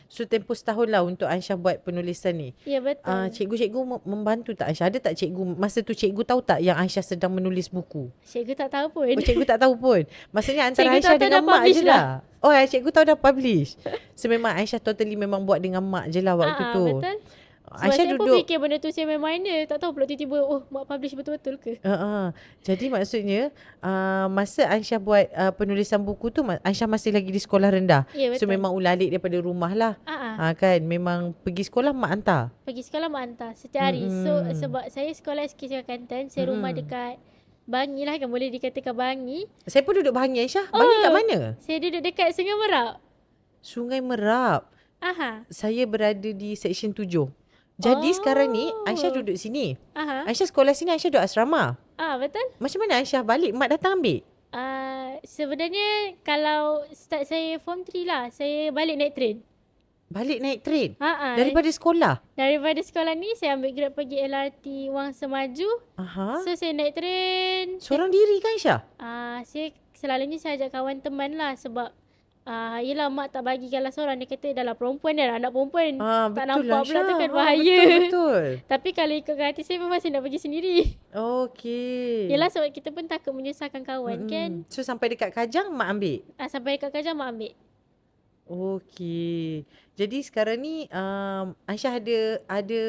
So tempoh setahun lah untuk Aisyah buat penulisan ni. Ya, betul. Cikgu-cikgu membantu tak Aisyah? Ada tak cikgu, masa tu cikgu tahu tak yang Aisyah sedang menulis buku? Cikgu tak tahu pun. Oh, cikgu tak tahu pun. Maksudnya antara Cikgu Aisyah tahu dengan dah mak publish je lah. Oh, cikgu tahu dah publish. So memang Aisyah totally memang buat dengan mak je lah waktu tu. Betul. Sebab Aisyah saya duduk, pun fikir benda tu saya main minor. Tak tahu pula tiba-tiba mak publish betul-betul ke. Jadi maksudnya masa Aisyah buat penulisan buku tu, Aisyah masih lagi di sekolah rendah. Ya, betul. So memang ulalik daripada rumah lah. Kan memang pergi sekolah mak hantar. Pergi sekolah mak hantar setiap hari. So sebab saya sekolah SK Kelantan, saya rumah dekat Bangi lah kan, boleh dikatakan Bangi. Saya pun duduk Bangi Aisyah. Bangi kat mana? Saya duduk dekat Sungai Merap. Sungai Merap. Saya berada di Seksyen 7. Jadi sekarang ni Aisyah duduk sini. Aisyah sekolah sini, Aisyah duduk asrama. Betul. Macam mana Aisyah balik? Mak datang ambil? Sebenarnya kalau start saya form 3 lah, saya balik naik train. Balik naik train? Daripada sekolah? Daripada sekolah ni saya ambil Grab pergi LRT Wangsa Maju. So saya naik train. Seorang diri kan Aisyah? Saya selalunya saya ajak kawan teman lah sebab yelah mak tak bagi kalau seorang. Dia kata dah lah perempuan dah, anak perempuan tak nampak pula tu kan bahaya. Betul. Tapi kalau ikutkan hati saya memang saya nak pergi sendiri. Okey. Yelah sebab kita pun takut menyusahkan kawan kan. So sampai dekat Kajang mak ambil? Sampai dekat Kajang mak ambil. Okey. Jadi sekarang ni Aisyah ada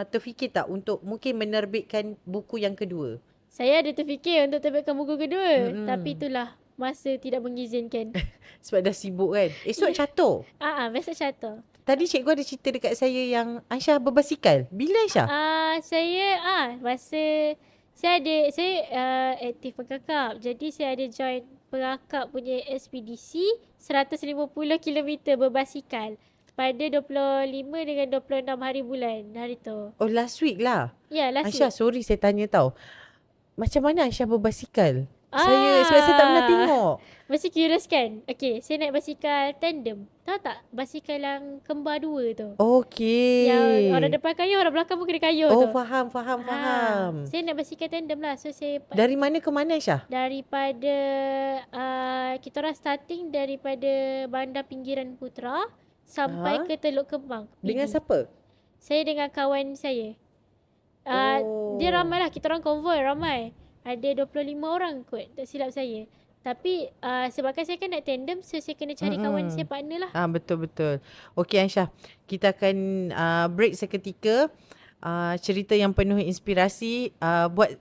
terfikir tak untuk mungkin menerbitkan buku yang kedua? Saya ada terfikir untuk terbitkan buku kedua. Tapi itulah masa tidak mengizinkan. Sebab dah sibuk kan. Esok catur? Besok catur. Tadi cikgu ada cerita dekat saya yang Aisyah berbasikal. Bila Aisyah? Saya masa Saya aktif pengakap. Jadi saya ada join pengakap punya ekspedisi 150 km berbasikal pada 25 dengan 26 hari bulan hari tu. Oh, last week lah. Ya, last Aisyah, week. sorry saya tanya tau. Macam mana Aisyah berbasikal? Sebab saya tak pernah tengok. Mesti curious kan? Okay, saya naik basikal tandem. Tahu tak? Basikal yang kembar dua tu. Okey. Yang orang depan kayuh, orang belakang pun kena kayuh Oh, tu. faham. Saya naik basikal tandem lah. So saya Dari mana ke mana Aisyah? daripada kita orang starting daripada Bandar Pinggiran Putra sampai ke Teluk Kembang. Dengan PD. siapa? Saya dengan kawan saya. Dia ramai lah. Kita orang konvoi ramai. Ada 25 orang kot. Tak silap saya. Tapi sebabkan saya kan nak tandem, so saya kena cari kawan saya, partner lah. Betul. Okey Aisyah, kita akan break seketika. Cerita yang penuh inspirasi. Buat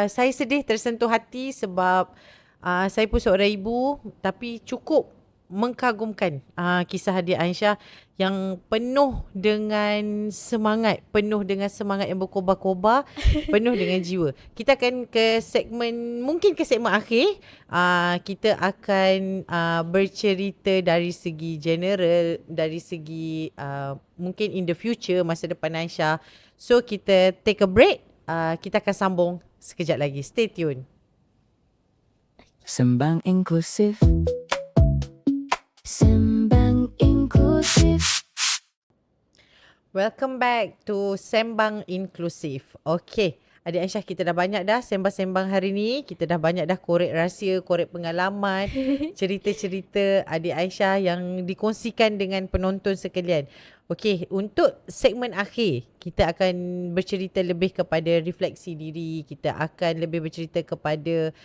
saya sedih, tersentuh hati sebab saya pun seorang ibu, tapi cukup mengkagumkan kisah adik Aisyah yang penuh dengan semangat yang berkobar-kobar, penuh dengan jiwa. Kita akan ke segmen akhir. Kita akan bercerita dari segi general, dari segi mungkin in the future, masa depan Aisyah. So kita take a break. Kita akan sambung sekejap lagi. Stay tune. Sembang inklusif. Sembang inklusif. Welcome back to Sembang Inklusif. Okay, adik Aisyah, kita dah banyak dah sembang-sembang hari ni. Kita dah banyak dah korek rahsia, korek pengalaman, cerita-cerita adik Aisyah yang dikongsikan dengan penonton sekalian. Okay, untuk segmen akhir, kita akan bercerita lebih kepada refleksi diri. Kita akan lebih bercerita kepada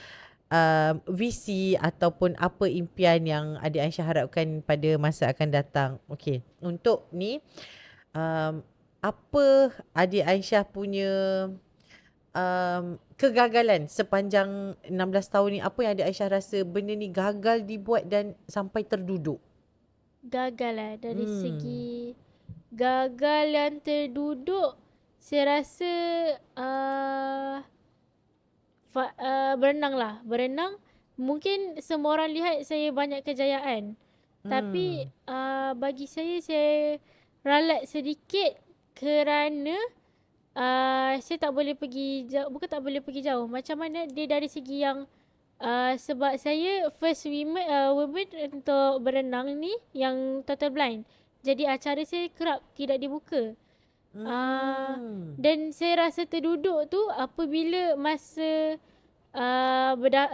visi ataupun apa impian yang adik Aisyah harapkan pada masa akan datang. Okey, untuk ni apa adik Aisyah punya kegagalan sepanjang 16 tahun ni? Apa yang adik Aisyah rasa benda ni gagal dibuat dan sampai terduduk? Gagal lah dari segi gagal yang terduduk. Saya rasa berenang mungkin semua orang lihat saya banyak kejayaan, tapi bagi saya ralat sedikit kerana saya tak boleh pergi jauh. Bukan tak boleh pergi jauh, macam mana dia dari segi yang sebab saya first woman untuk berenang ni yang total blind, jadi acara saya kerap tidak dibuka. Dan saya rasa terduduk tu apabila masa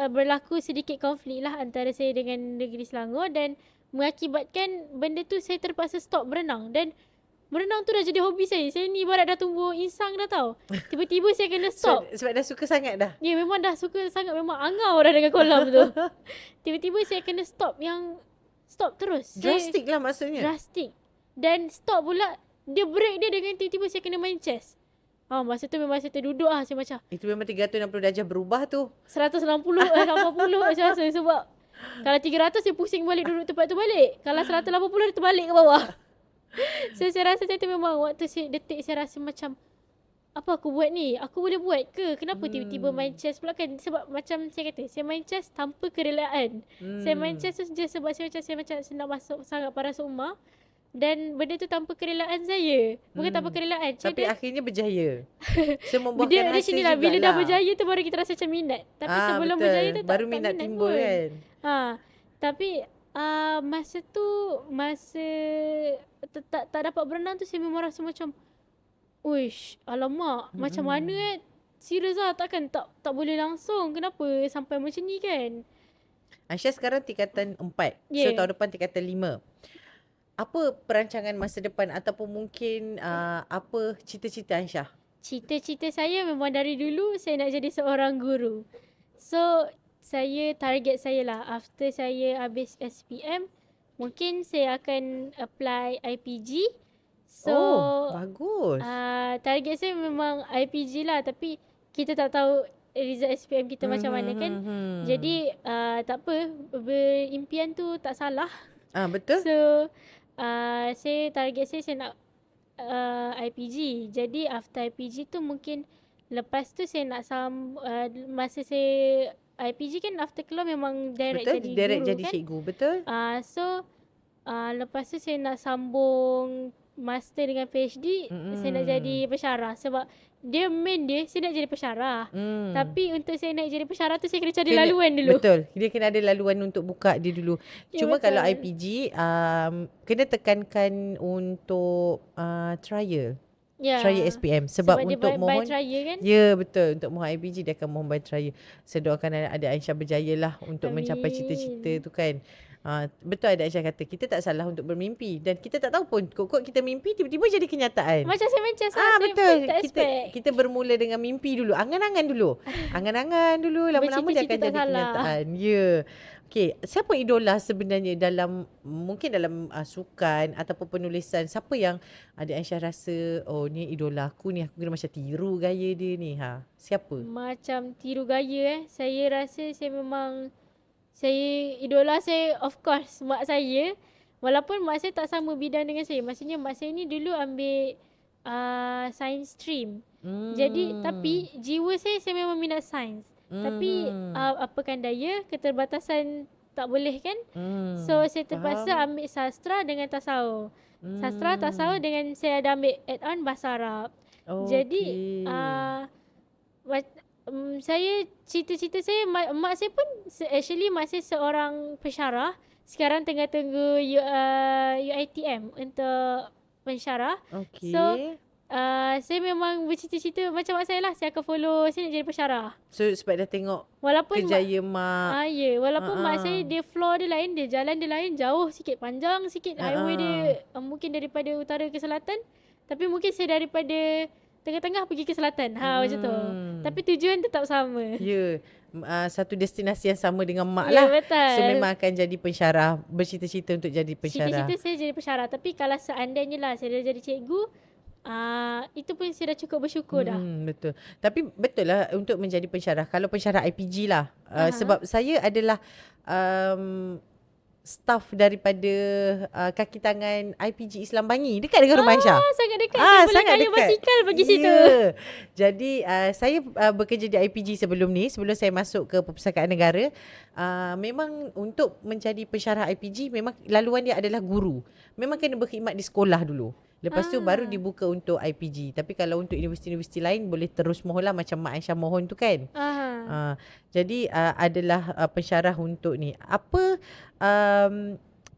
berlaku sedikit konflik lah antara saya dengan negeri Selangor, dan mengakibatkan benda tu saya terpaksa stop berenang. Dan berenang tu dah jadi hobi saya. Saya ni ibarat dah tumbuh insang dah tau. Tiba-tiba saya kena stop. Sebab dah suka sangat dah? Ya, memang dah suka sangat. Memang angau dah dengan kolam tu. Tiba-tiba saya kena stop. Stop terus. Drastik lah maksudnya? Drastik. Dan stop pula, dia break dia dengan tiba-tiba saya kena main chess. Masa tu memang saya terduduk lah. Saya macam itu memang 360 darjah berubah tu. 160, 80 saya rasa. Sebab kalau 300 saya pusing balik, duduk tempat tu balik. Kalau 180 dia terbalik ke bawah. So saya rasa saya tu memang waktu detik saya rasa macam, apa aku buat ni? Aku boleh buat ke? Kenapa tiba-tiba main chess pula kan? Sebab macam saya kata, saya main chess tanpa kerelaan. Saya main chess tu je sebab saya macam nak masuk sangat paras rumah. Dan benda tu tanpa kerelaan saya. Bukan tanpa kerelaan. Tapi akhirnya berjaya. So membuahkan dia hasil sini lah. Bila jugalah. dah berjaya tu baru kita rasa macam minat. Tapi sebelum betul. berjaya tu baru tak minat minat timbul pun. kan. Tapi masa tak dapat berenang tu, saya memang rasa macam, uish, alamak, macam mana serius lah, takkan tak boleh langsung. Kenapa sampai macam ni kan? Aisyah sekarang tingkatan 4. So tahun depan tingkatan 5. Apa perancangan masa depan ataupun mungkin apa cita-cita Aisyah? Cita-cita saya memang dari dulu saya nak jadi seorang guru. So target saya lah, after saya habis SPM, mungkin saya akan apply IPG. So bagus. Target saya memang IPG lah, tapi kita tak tahu result SPM kita macam mana kan. Jadi tak apa, berimpian tu tak salah. Betul. So saya target saya nak IPG. Jadi after IPG tu mungkin Lepas tu saya nak masa saya IPG kan after keluar memang direct Betul, jadi direct guru jadi kan. cikgu, betul? Lepas tu saya nak sambung master dengan PhD, saya nak jadi pensyarah sebab dia saya nak jadi pensyarah. Tapi untuk saya nak jadi pensyarah tu saya kena cari laluan dulu. Betul. Dia kena ada laluan untuk buka dia dulu. Ya, Cuma betul. kalau IPG kena tekankan untuk trial. Ya. Trial SPM sebab dia untuk by mohon trial kan. ya betul, untuk mohon IPG dia akan mohon by trial. Saya doakan ada Aisyah berjaya lah untuk mencapai Amin. cita-cita tu kan. Betul ada Aisyah kata kita tak salah untuk bermimpi dan kita tak tahu pun kok kita mimpi tiba-tiba jadi kenyataan. Macam saya Ah saya betul. pun tak expect. Kita bermula dengan mimpi dulu, angan-angan dulu. Angan-angan dulu, lama-lama dia akan Bercita-cita jadi tak salah. kenyataan. Ya. Okey, siapa idola sebenarnya mungkin dalam sukan ataupun penulisan? Siapa yang ada Aisyah rasa ni idola aku ni, aku kena macam tiru gaya dia ni. Siapa? Macam tiru gaya saya rasa idola saya of course mak saya. Walaupun mak saya tak sama bidang dengan saya. Maksudnya mak saya ni dulu ambil science stream. Jadi tapi jiwa saya memang minat sains. Tapi apakan daya keterbatasan tak boleh kan. So saya terpaksa ambil sastra dengan tasawuf. Sastra tasawuf dengan saya ada ambil add-on bahasa Arab. Jadi saya cita-cita saya mak saya pun actually mak saya seorang pensyarah. Sekarang tengah tunggu UiTM untuk pensyarah. Okey. So saya memang bercita-cita macam mak saya lah. Saya akan follow, saya nak jadi pensyarah. So sebab dah tengok Walaupun kerjaya mak. ya, walaupun mak saya dia floor dia lain, dia jalan dia lain, jauh sikit, panjang sikit. Highway dia mungkin daripada utara ke selatan. Tapi mungkin saya daripada tengah-tengah pergi ke selatan. Macam tu. Tapi tujuan tetap sama. Ya. Satu destinasi yang sama dengan mak Ya, lah. betul. So memang akan jadi pensyarah. Bercita-cita untuk jadi pensyarah. Cita-cita saya jadi pensyarah. Tapi kalau seandainya lah saya dah jadi cikgu, itu pun saya dah cukup bersyukur dah. Betul. Tapi betul lah untuk menjadi pensyarah. Kalau pensyarah IPG lah. Sebab saya adalah staff daripada kaki tangan IPG Islam Bangi. Dekat dengan rumah Aisyah. Sangat dekat. Saya boleh sangat kaya dekat. basikal pergi situ. Jadi saya bekerja di IPG sebelum saya masuk ke Perpustakaan Negara. Memang untuk menjadi pensyarah IPG memang laluan dia adalah guru. Memang kena berkhidmat di sekolah dulu. Lepas tu baru dibuka untuk IPG. Tapi kalau untuk universiti-universiti lain boleh terus mohon lah macam Mak Aisyah mohon tu kan. Jadi adalah pensyarah untuk ni. Apa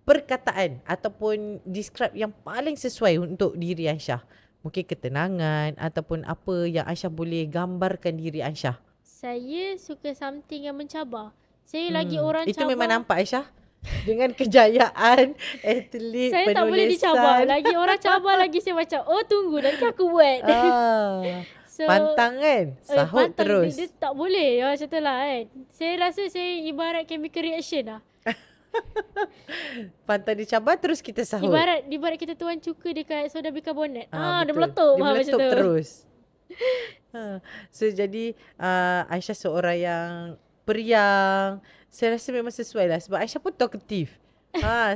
perkataan ataupun describe yang paling sesuai untuk diri Aisyah? Mungkin ketenangan ataupun apa yang Aisyah boleh gambarkan diri Aisyah. Saya suka something yang mencabar. Saya lagi orang Itu cabar. memang nampak Aisyah. Dengan kejayaan atlet, saya penulisan. tak boleh dicabar. Lagi orang cabar lagi saya macam, tunggu nanti aku buat. So, pantang kan? Sahut pantang, terus. Dia tak boleh macam tu lah kan. Saya rasa saya ibarat chemical reaction lah. Pantang dicabar terus kita sahut. Ibarat kita tuan cuka dekat soda bikarbonat. Dia betul. meletup. Dia meletup macam tu. terus. So jadi Aisyah seorang yang periang. Saya rasa memang sesuai lah sebab Aisyah pun talkative.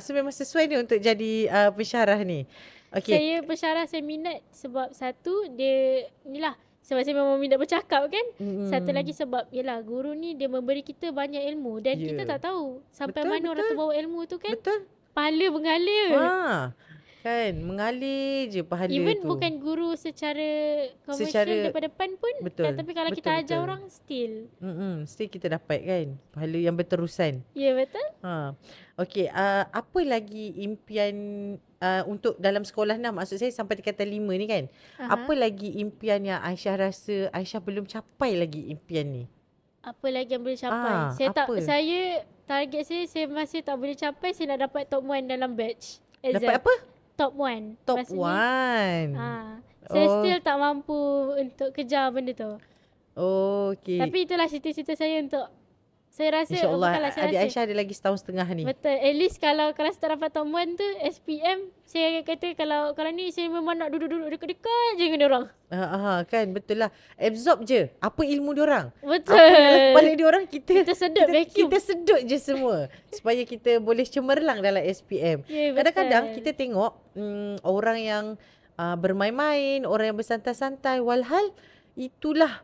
So memang sesuai ni untuk jadi pensyarah ni. Okay. Saya pensyarah saya minat sebab satu dia inilah sebab saya memang minat bercakap kan. Satu lagi sebab yalah guru ni dia memberi kita banyak ilmu dan kita tak tahu sampai mana orang tu bawa ilmu tu kan. Betul. Pahala mengalir. Kan mengalir je pahala Even tu. bukan guru secara komersial daripada depan pun. Betul. Tapi kalau kita ajar orang still. Still kita dapat kan pahala yang berterusan. Ya, betul. Okey, apa lagi impian untuk dalam sekolah maksud saya sampai tingkatan 5 ni kan. Apa lagi impian yang Aisyah rasa Aisyah belum capai lagi impian ni? Apa lagi yang boleh capai? Saya target saya masih tak boleh capai. Saya nak dapat top 1 dalam batch. Dapat apa? Top 1. Top 1. Saya still tak mampu untuk kejar benda tu. Okey. Tapi itulah cita-cita saya untuk saya rasa InsyaAllah adik Aisyah ada lagi setahun setengah ni. Betul. At least kalau saya tak dapat top 1 tu SPM, saya kata kalau ni saya memang nak duduk-duduk dekat-dekat je dengan diorang. Kan betul lah. Absorb je apa ilmu diorang. Betul. Apa dalam kepala diorang kita sedut vacuum. Kita sedut je semua supaya kita boleh cemerlang dalam SPM. Yeah, kadang-kadang kita tengok orang yang bermain-main, orang yang bersantai-santai, walhal itulah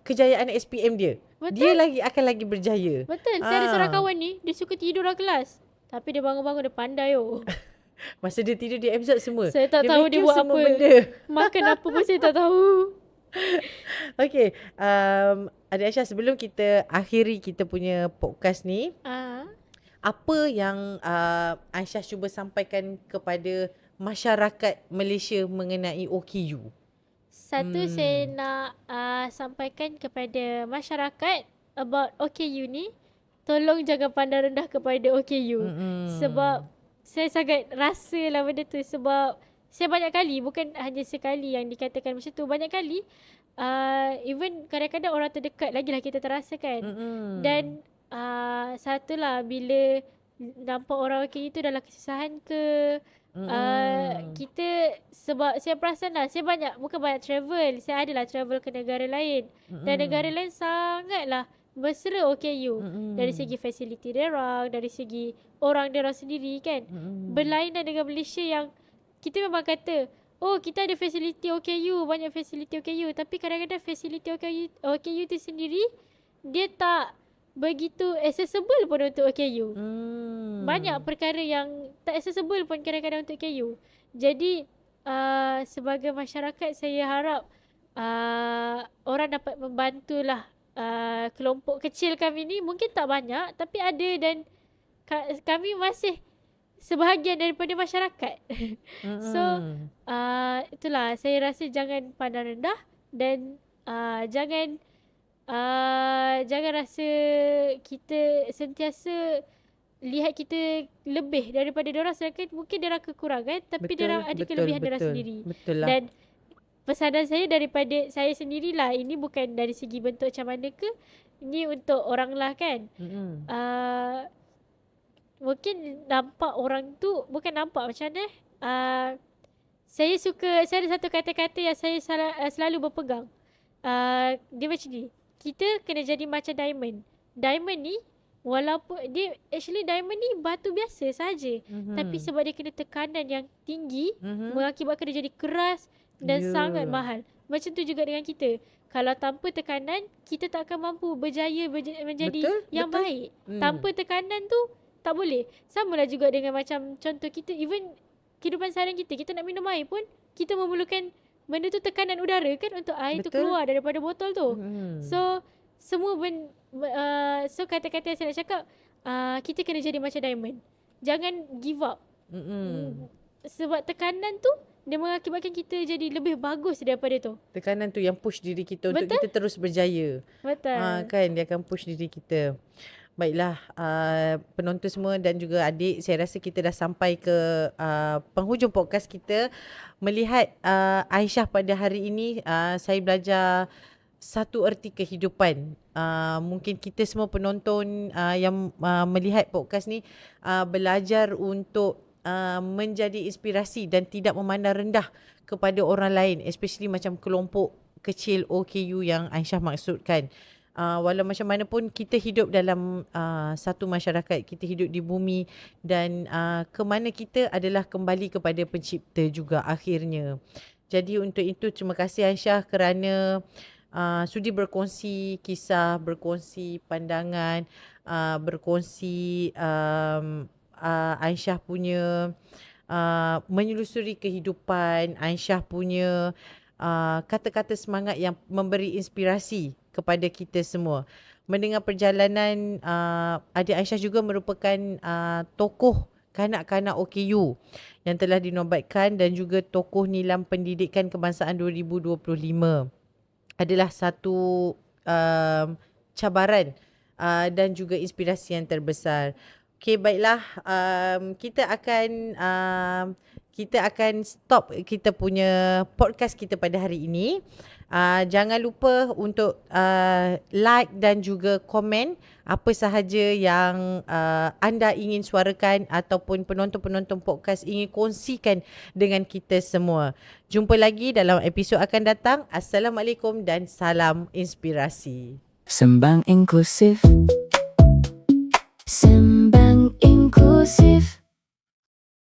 kejayaan SPM dia. Betul. Dia akan lagi berjaya. Betul. Saya ada Ah. seorang kawan ni, dia suka tidur dalam kelas. Tapi dia bangun-bangun dia pandai Masa dia tidur dia absorb semua. Saya tak tahu dia fikir buat semua apa. benda. Makan apa pun saya tak tahu. Okay. Adik Aisyah, sebelum kita akhiri kita punya podcast ni, apa yang Aisyah cuba sampaikan kepada masyarakat Malaysia mengenai OKU? Satu, saya nak sampaikan kepada masyarakat about OKU ni, tolong jangan pandang rendah kepada OKU. Sebab saya sangat rasa lah benda tu. Sebab saya banyak kali, bukan hanya sekali yang dikatakan macam tu, banyak kali even kadang-kadang orang terdekat lagilah kita terasa kan. Dan satulah, bila nampak orang OKU tu dalam kesusahan ke, kita, sebab saya perasan lah, saya bukan banyak travel, saya adalah travel ke negara lain. Dan negara lain sangatlah mesra OKU. Dari segi fasiliti diorang, dari segi orang diorang sendiri kan. Berlainan dengan Malaysia yang kita memang kata, oh kita ada fasiliti OKU, banyak fasiliti OKU. Tapi kadang-kadang fasiliti OKU tu sendiri, dia tak begitu accessible pun untuk OKU. Banyak perkara yang tak accessible pun kadang-kadang untuk OKU. Jadi sebagai masyarakat, saya harap orang dapat membantulah kelompok kecil kami ni. Mungkin tak banyak tapi ada, dan kami masih sebahagian daripada masyarakat. So itulah, saya rasa jangan pandang rendah. Dan jangan rasa kita sentiasa lihat kita lebih daripada diorang, sedangkan mungkin diorang kekurangan tapi diorang ada kelebihan diorang sendiri. Betul lah. Dan pesanan saya daripada saya sendirilah, ini bukan dari segi bentuk macam mana ke, ini untuk orang lah kan. Mungkin nampak orang tu, bukan nampak macam mana, saya ada satu kata-kata yang saya selalu berpegang. Dia macam ni, kita kena jadi macam diamond. Diamond ni, walaupun dia diamond ni batu biasa saja, tapi sebab dia kena tekanan yang tinggi, mengakibatkan dia jadi keras dan sangat mahal. Macam tu juga dengan kita. Kalau tanpa tekanan, kita tak akan mampu berjaya menjadi yang baik. Tanpa tekanan tu tak boleh. Samalah juga dengan macam contoh kita, even kehidupan seharian kita nak minum air pun, kita memerlukan benda tu, tekanan udara kan, untuk air tu keluar daripada botol tu. So semua so kata-kata yang saya nak cakap, kita kena jadi macam diamond. Jangan give up. Sebab tekanan tu, dia mengakibatkan kita jadi lebih bagus daripada tu. Tekanan tu yang push diri kita untuk kita terus berjaya. Betul. Kan, dia akan push diri kita. Baiklah, penonton semua dan juga adik, saya rasa kita dah sampai ke penghujung podcast kita. Melihat Aisyah pada hari ini, saya belajar satu erti kehidupan. Mungkin kita semua penonton yang melihat podcast ni belajar untuk menjadi inspirasi dan tidak memandang rendah kepada orang lain, especially macam kelompok kecil OKU yang Aisyah maksudkan. Walau macam mana pun, kita hidup dalam satu masyarakat, kita hidup di bumi, dan ke mana kita adalah kembali kepada pencipta juga akhirnya. Jadi untuk itu, terima kasih Aisyah kerana sudi berkongsi kisah, berkongsi pandangan, berkongsi Aisyah punya menyelusuri kehidupan, Aisyah punya kata-kata semangat yang memberi inspirasi kepada kita semua. Mendengar perjalanan adik Aisyah juga merupakan tokoh kanak-kanak OKU yang telah dinobatkan, dan juga tokoh Nilam Pendidikan Kebangsaan 2025. Adalah satu cabaran dan juga inspirasi yang terbesar. Okay, baiklah, kita akan stop kita punya podcast kita pada hari ini. Jangan lupa untuk like dan juga komen apa sahaja yang anda ingin suarakan ataupun penonton-penonton podcast ingin kongsikan dengan kita semua. Jumpa lagi dalam episod akan datang. Assalamualaikum dan salam inspirasi. Sembang inklusif. Sembang inklusif.